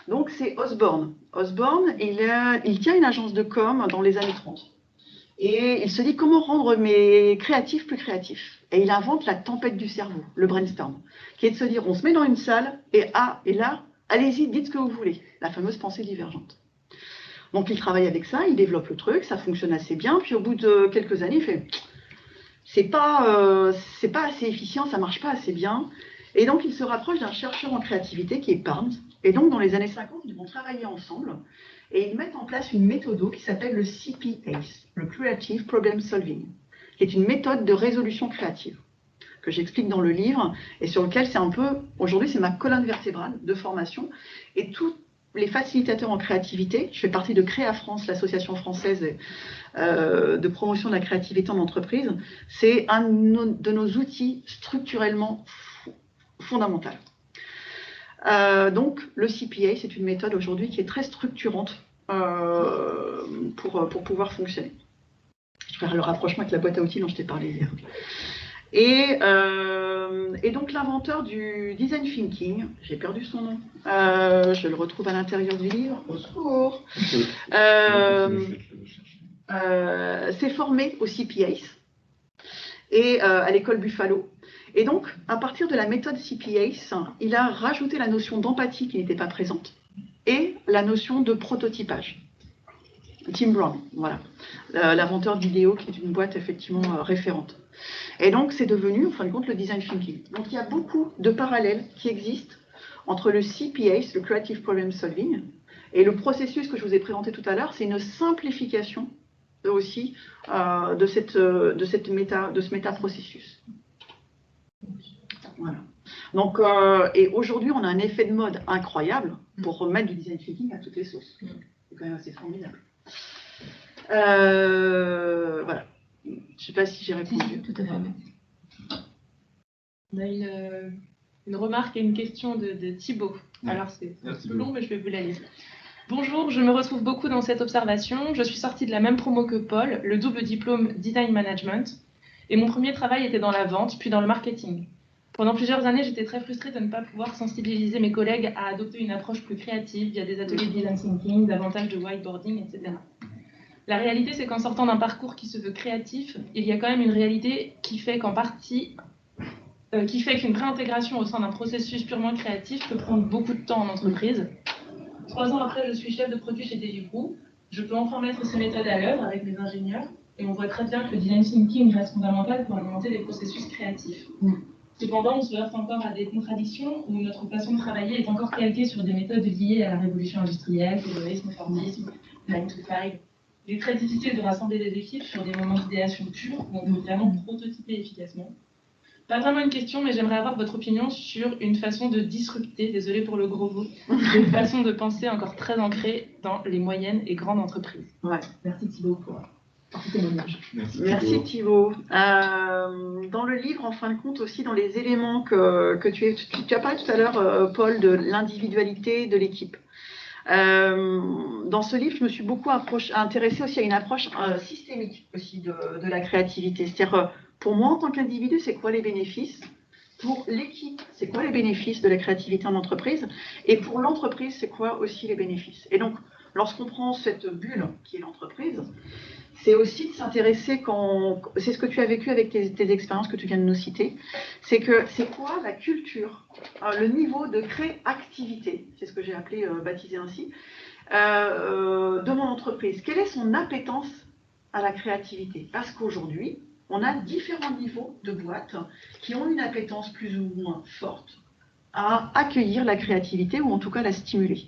Donc, c'est Osborne. Osborne, il tient une agence de com dans les années 30. Et il se dit comment rendre mes créatifs plus créatifs. Et il invente la tempête du cerveau, le brainstorm, qui est de se dire on se met dans une salle et là, allez-y, dites ce que vous voulez, la fameuse pensée divergente. Donc il travaille avec ça, il développe le truc, ça fonctionne assez bien, puis au bout de quelques années, il fait c'est pas assez efficient, ça marche pas assez bien. Et donc il se rapproche d'un chercheur en créativité qui est Barnes. Et donc dans les années 50, ils vont travailler ensemble. Et ils mettent en place une méthode qui s'appelle le CPACE, le Creative Problem Solving, qui est une méthode de résolution créative, que j'explique dans le livre, et sur lequel c'est un peu, aujourd'hui c'est ma colonne vertébrale de formation, et tous les facilitateurs en créativité, je fais partie de Créa France, l'association française de promotion de la créativité en entreprise, c'est un de nos outils structurellement fondamentaux. Donc, le CPA, c'est une méthode aujourd'hui qui est très structurante pour pouvoir fonctionner. Je vais faire le rapprochement avec la boîte à outils dont je t'ai parlé hier. Et donc, l'inventeur du design thinking, j'ai perdu son nom, je le retrouve à l'intérieur du livre, au secours, s'est formé au CPACE et à l'école Buffalo. Et donc, à partir de la méthode CPACE, il a rajouté la notion d'empathie qui n'était pas présente et la notion de prototypage. Tim Brown, voilà, l'inventeur d'Ideo, qui est une boîte effectivement référente. Et donc, c'est devenu, en fin de compte, le design thinking. Donc, il y a beaucoup de parallèles qui existent entre le CPACE, le Creative Problem Solving, et le processus que je vous ai présenté tout à l'heure, c'est une simplification aussi de ce méta-processus. Voilà. Donc, et aujourd'hui, on a un effet de mode incroyable pour remettre du design thinking à toutes les sauces. C'est quand même assez formidable. Voilà. Je ne sais pas si j'ai répondu. Tout à fait. On a une remarque et une question de Thibaut. Alors, c'est un peu long, mais je vais vous la lire. Bonjour, je me retrouve beaucoup dans cette observation. Je suis sortie de la même promo que Paul, le double diplôme Design Management. Et mon premier travail était dans la vente, puis dans le marketing. Pendant plusieurs années, j'étais très frustrée de ne pas pouvoir sensibiliser mes collègues à adopter une approche plus créative via des ateliers de design thinking, davantage de whiteboarding, etc. La réalité, c'est qu'en sortant d'un parcours qui se veut créatif, il y a quand même une réalité qui fait qu'une réintégration au sein d'un processus purement créatif peut prendre beaucoup de temps en entreprise. 3 ans après, je suis chef de produit chez Deliveroo. Je peux enfin mettre ces méthodes à l'œuvre avec mes ingénieurs et on voit très bien que le design thinking reste fondamental pour alimenter des processus créatifs. Cependant, on se heurte encore à des contradictions où notre façon de travailler est encore calquée sur des méthodes liées à la révolution industrielle, terrorisme, Fordisme, 9 to 5. Il est très difficile de rassembler des équipes sur des moments d'idéation pure où on peut vraiment prototyper efficacement. Pas vraiment une question, mais j'aimerais avoir votre opinion sur une façon de disrupter, désolé pour le gros mot, une façon de penser encore très ancrée dans les moyennes et grandes entreprises. Ouais. Merci Thibaut pour ce témoignage. Merci Thibaut. Dans le livre, en fin de compte, aussi dans les éléments que tu as parlé tout à l'heure, Paul, de l'individualité de l'équipe. Dans ce livre, je me suis beaucoup intéressée aussi à une approche systémique aussi de la créativité. C'est-à-dire, pour moi, en tant qu'individu, c'est quoi les bénéfices? Pour l'équipe, c'est quoi les bénéfices de la créativité en entreprise? Et pour l'entreprise, c'est quoi aussi les bénéfices? Et donc, lorsqu'on prend cette bulle qui est l'entreprise, c'est aussi de s'intéresser c'est ce que tu as vécu avec tes expériences que tu viens de nous citer, c'est quoi la culture, le niveau de créativité, c'est ce que j'ai appelé, baptisé ainsi, de mon entreprise. Quelle est son appétence à la créativité? Parce qu'aujourd'hui, on a différents niveaux de boîtes qui ont une appétence plus ou moins forte à accueillir la créativité ou en tout cas la stimuler.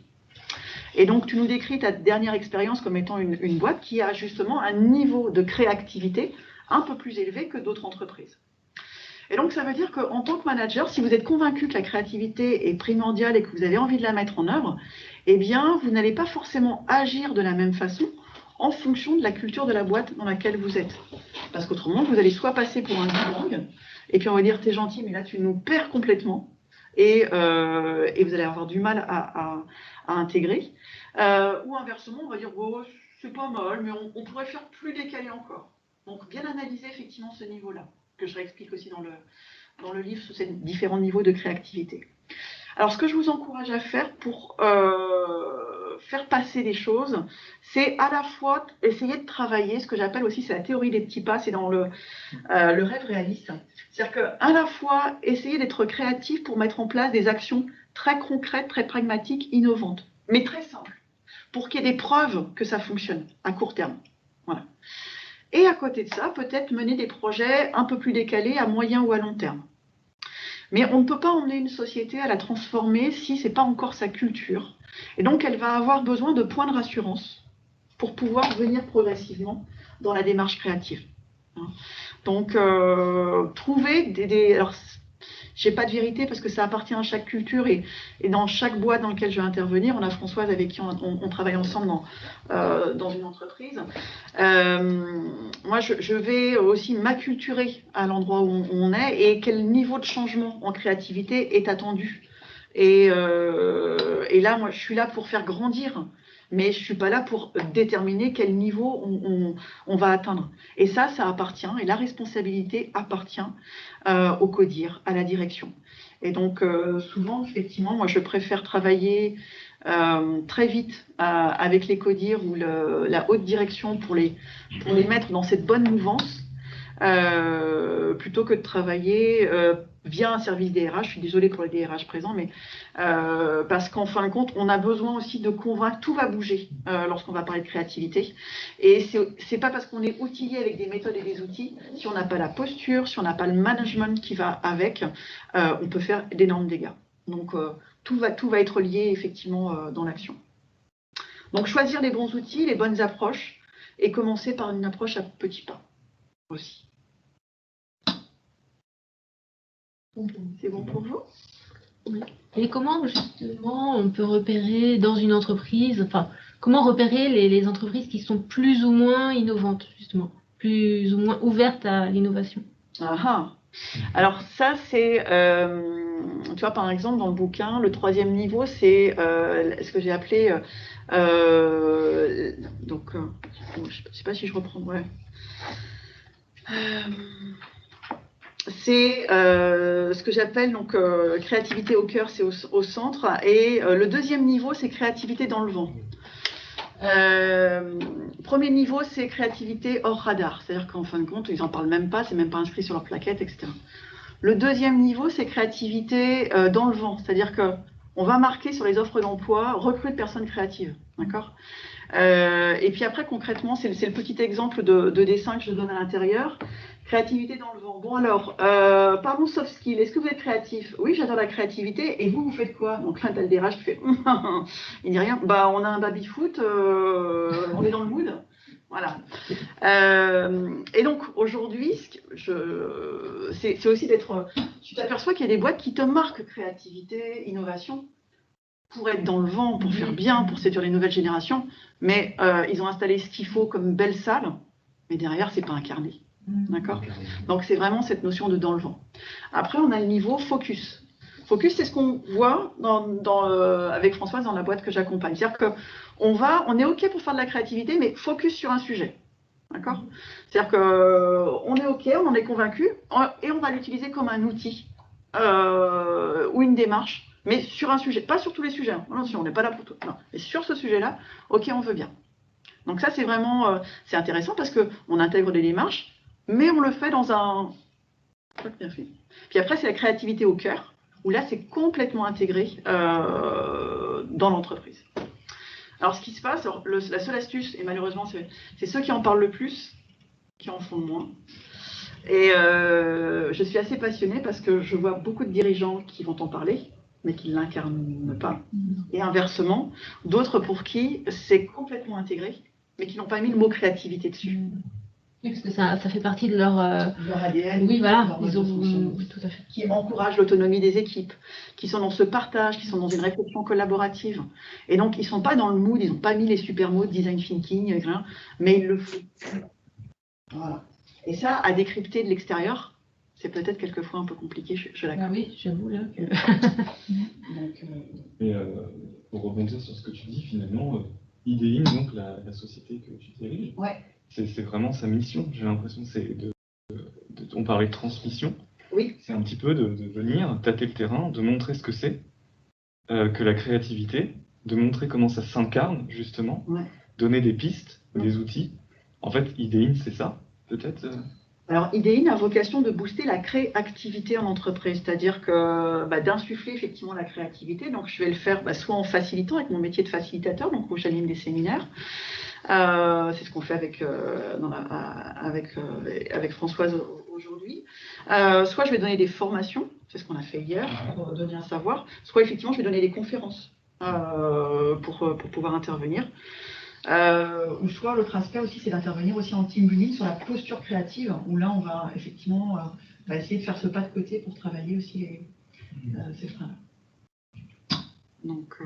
Et donc, tu nous décris ta dernière expérience comme étant une boîte qui a justement un niveau de créativité un peu plus élevé que d'autres entreprises. Et donc, ça veut dire qu'en tant que manager, si vous êtes convaincu que la créativité est primordiale et que vous avez envie de la mettre en œuvre, eh bien, vous n'allez pas forcément agir de la même façon en fonction de la culture de la boîte dans laquelle vous êtes. Parce qu'autrement, vous allez soit passer pour un bilingue, et puis on va dire, t'es gentil, mais là, tu nous perds complètement, et vous allez avoir du mal à intégrer. Ou inversement, on va dire, oh, c'est pas mal, mais on pourrait faire plus décalé encore. Donc, bien analyser effectivement ce niveau-là, que je réexplique aussi dans le livre, sous ces différents niveaux de créativité. Alors, ce que je vous encourage à faire pour faire passer des choses, c'est à la fois essayer de travailler, ce que j'appelle aussi, c'est la théorie des petits pas, c'est dans le rêve réaliste. C'est-à-dire qu'à la fois, essayer d'être créatif pour mettre en place des actions très concrètes, très pragmatiques, innovantes, mais très simples, pour qu'il y ait des preuves que ça fonctionne à court terme. Voilà. Et à côté de ça, peut-être mener des projets un peu plus décalés à moyen ou à long terme. Mais on ne peut pas emmener une société à la transformer si ce n'est pas encore sa culture. Et donc, elle va avoir besoin de points de rassurance pour pouvoir venir progressivement dans la démarche créative. Donc, trouver alors, j'ai pas de vérité parce que ça appartient à chaque culture et dans chaque boîte dans laquelle je vais intervenir, on a Françoise avec qui on travaille ensemble dans une entreprise. Moi, je vais aussi m'acculturer à l'endroit où on est et quel niveau de changement en créativité est attendu. Et là, moi, je suis là pour faire grandir, mais je ne suis pas là pour déterminer quel niveau on va atteindre. Et ça appartient, et la responsabilité appartient au CODIR, à la direction. Et donc, souvent, effectivement, moi, je préfère travailler très vite avec les CODIR ou la haute direction pour les mettre dans cette bonne mouvance, plutôt que de travailler via un service DRH. Je suis désolée pour les DRH présents, mais parce qu'en fin de compte, on a besoin aussi de convaincre, tout va bouger lorsqu'on va parler de créativité. Et c'est pas parce qu'on est outillé avec des méthodes et des outils, si on n'a pas la posture, si on n'a pas le management qui va avec, on peut faire d'énormes dégâts. Donc tout va être lié effectivement dans l'action. Donc choisir les bons outils, les bonnes approches, et commencer par une approche à petits pas aussi. C'est bon pour vous? Oui. Et comment justement on peut repérer dans une entreprise, enfin comment repérer les entreprises qui sont plus ou moins innovantes, justement, plus ou moins ouvertes à l'innovation? Ah ah. Alors ça, c'est, tu vois, par exemple, dans le bouquin, le 3e niveau, c'est ce que j'ai appelé, je sais pas si je reprends, ouais. C'est ce que j'appelle donc créativité au cœur, c'est au centre, et le 2e niveau, c'est créativité dans le vent. Premier niveau, c'est créativité hors radar, c'est-à-dire qu'en fin de compte, ils n'en parlent même pas, c'est même pas inscrit sur leur plaquette, etc. Le 2e niveau, c'est créativité dans le vent, c'est-à-dire qu'on va marquer sur les offres d'emploi recrute personnes créatives, d'accord. Et puis après, concrètement, c'est le petit exemple de dessin que je donne à l'intérieur. Créativité dans le vent. Bon alors, parlons soft skills. Est-ce que vous êtes créatif? Oui, j'adore la créativité. Et vous faites quoi? Donc là, t'as le DRH qui fait il dit rien. Bah, on a un baby-foot, on est dans le mood. Voilà. Et donc, aujourd'hui, c'est aussi d'être... Tu t'aperçois qu'il y a des boîtes qui te marquent créativité, innovation, pour être dans le vent, pour faire bien, pour séduire les nouvelles générations, mais ils ont installé ce qu'il faut comme belle salle, mais derrière, c'est pas incarné. D'accord? Donc, c'est vraiment cette notion de dans le vent. Après, on a le niveau focus. Focus, c'est ce qu'on voit avec Françoise dans la boîte que j'accompagne. C'est-à-dire qu'on est OK pour faire de la créativité, mais focus sur un sujet. D'accord? C'est-à-dire qu'on est OK, on en est convaincu, et on va l'utiliser comme un outil ou une démarche, mais sur un sujet, pas sur tous les sujets. Non, on n'est pas là pour tout. Non. Mais sur ce sujet-là, OK, on veut bien. Donc ça, c'est vraiment c'est intéressant parce qu'on intègre des démarches, mais on le fait dans un... Bien fait. Puis après, c'est la créativité au cœur, où là, c'est complètement intégré dans l'entreprise. Alors, ce qui se passe, la seule astuce, et malheureusement, c'est ceux qui en parlent le plus, qui en font le moins. Et je suis assez passionnée parce que je vois beaucoup de dirigeants qui vont en parler, mais qui ne l'incarnent pas. Et inversement, d'autres pour qui c'est complètement intégré, mais qui n'ont pas mis le mot créativité dessus. Oui, parce que ça fait partie de leur ADN. Oui, voilà. Leur mode Ils ont... de fonctionnement. Oui, tout à fait. Qui encouragent l'autonomie des équipes, qui sont dans ce partage, qui sont dans une réflexion collaborative. Et donc, ils ne sont pas dans le mood, ils n'ont pas mis les super mots de design thinking, etc., mais ils le font. Voilà. Et ça, à décrypter de l'extérieur, c'est peut-être quelquefois un peu compliqué, je l'accorde. Ah oui, j'avoue là que... Et pour rebondir sur ce que tu dis, finalement, IDEIN, donc la société que tu diriges, ouais. C'est vraiment sa mission. J'ai l'impression que c'est on parlait de transmission. Oui. C'est un petit peu de venir tâter le terrain, de montrer ce que c'est que la créativité, de montrer comment ça s'incarne justement, ouais. Donner des pistes, des outils. En fait, IDEIN, c'est ça, peut-être Alors, IDEIN a vocation de booster la créativité en entreprise, c'est-à-dire que d'insuffler effectivement la créativité. Donc, je vais le faire soit en facilitant avec mon métier de facilitateur, donc où j'anime des séminaires. C'est ce qu'on fait avec Françoise aujourd'hui. Soit je vais donner des formations, c'est ce qu'on a fait hier, pour donner un savoir. Soit effectivement, je vais donner des conférences pour pouvoir intervenir. Ou soit l'autre aspect aussi, c'est d'intervenir aussi en team building sur la posture créative, où là, on va effectivement essayer de faire ce pas de côté pour travailler aussi ces freins-là. Donc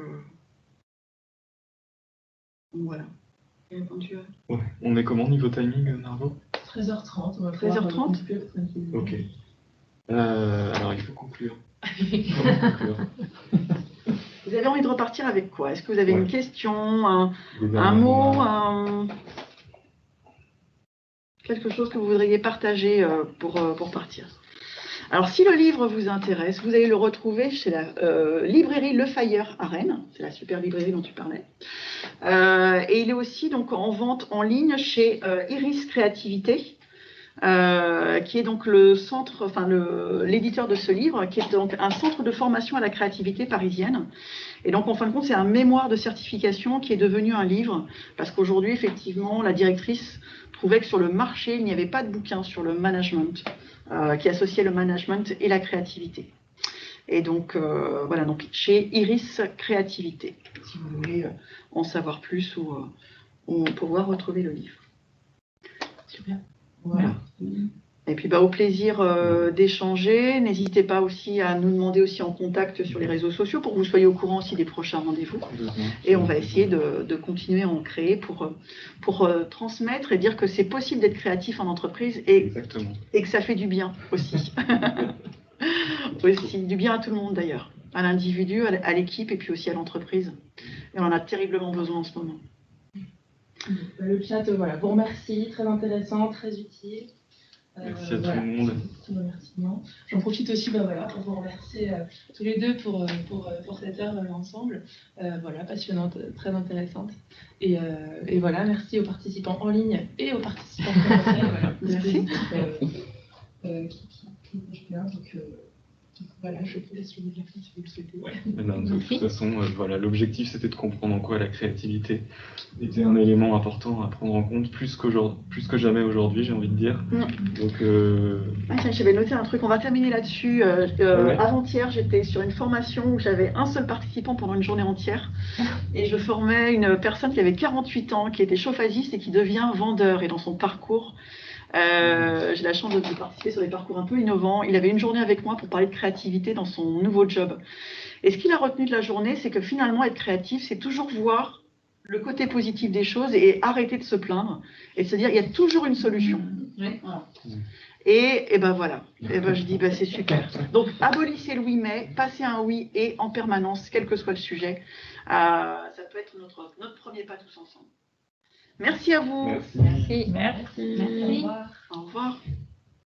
voilà. Ouais. On est comment niveau timing, Margot? 13h30. On va 13h30. Ok. Alors il faut conclure. Vous avez envie de repartir avec quoi? Est-ce que vous avez une question, un mot, quelque chose que vous voudriez partager pour partir? Alors, si le livre vous intéresse, vous allez le retrouver chez la librairie Le Fayeur à Rennes. C'est la super librairie dont tu parlais. Et il est aussi donc en vente en ligne chez Iris Créativité, qui est donc l'éditeur de ce livre, qui est donc un centre de formation à la créativité parisienne. Et donc, en fin de compte, c'est un mémoire de certification qui est devenu un livre, parce qu'aujourd'hui, effectivement, la directrice trouvait que sur le marché, il n'y avait pas de bouquin sur le management qui associait le management et la créativité. Et donc, voilà, donc chez Iris Créativité, si vous voulez en savoir plus ou pouvoir retrouver le livre. Super. Voilà. Et puis au plaisir d'échanger. N'hésitez pas aussi à nous demander aussi en contact sur les réseaux sociaux pour que vous soyez au courant aussi des prochains rendez-vous. Et on va essayer de continuer à en créer pour transmettre et dire que c'est possible d'être créatif en entreprise et que ça fait du bien aussi. Aussi, du bien à tout le monde d'ailleurs, à l'individu, à l'équipe et puis aussi à l'entreprise. Et on en a terriblement besoin en ce moment. Le chat, vous remercie, très intéressant, très utile. Merci à tout le monde. Remerciements. J'en profite aussi pour vous remercier tous les deux pour cette heure ensemble. Passionnante, très intéressante. Et voilà, merci aux participants en ligne et aux participants présentiels. Merci. Qui marche bien. Donc, je vous laisse le microphone si vous le souhaitez. De toute façon, l'objectif c'était de comprendre en quoi la créativité était un élément important à prendre en compte, plus que jamais aujourd'hui, j'ai envie de dire. Donc, j'avais noté un truc, on va terminer là-dessus. Avant-hier, j'étais sur une formation où j'avais un seul participant pendant une journée entière. Et je formais une personne qui avait 48 ans, qui était chauffagiste et qui devient vendeur. Et dans son parcours, j'ai la chance de participer sur des parcours un peu innovants. Il avait une journée avec moi pour parler de créativité dans son nouveau job. Et ce qu'il a retenu de la journée, c'est que finalement, être créatif, c'est toujours voir le côté positif des choses et arrêter de se plaindre et de se dire, il y a toujours une solution. Voilà. Et je dis, c'est super. Donc, abolissez le oui mais, passez un oui et en permanence, quel que soit le sujet. Ça peut être notre premier pas tous ensemble. Merci à vous. Merci. Au revoir.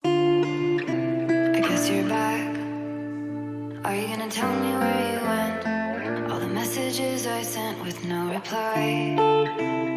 I guess you're back. Are you gonna tell me where you went? All the messages I sent with no reply.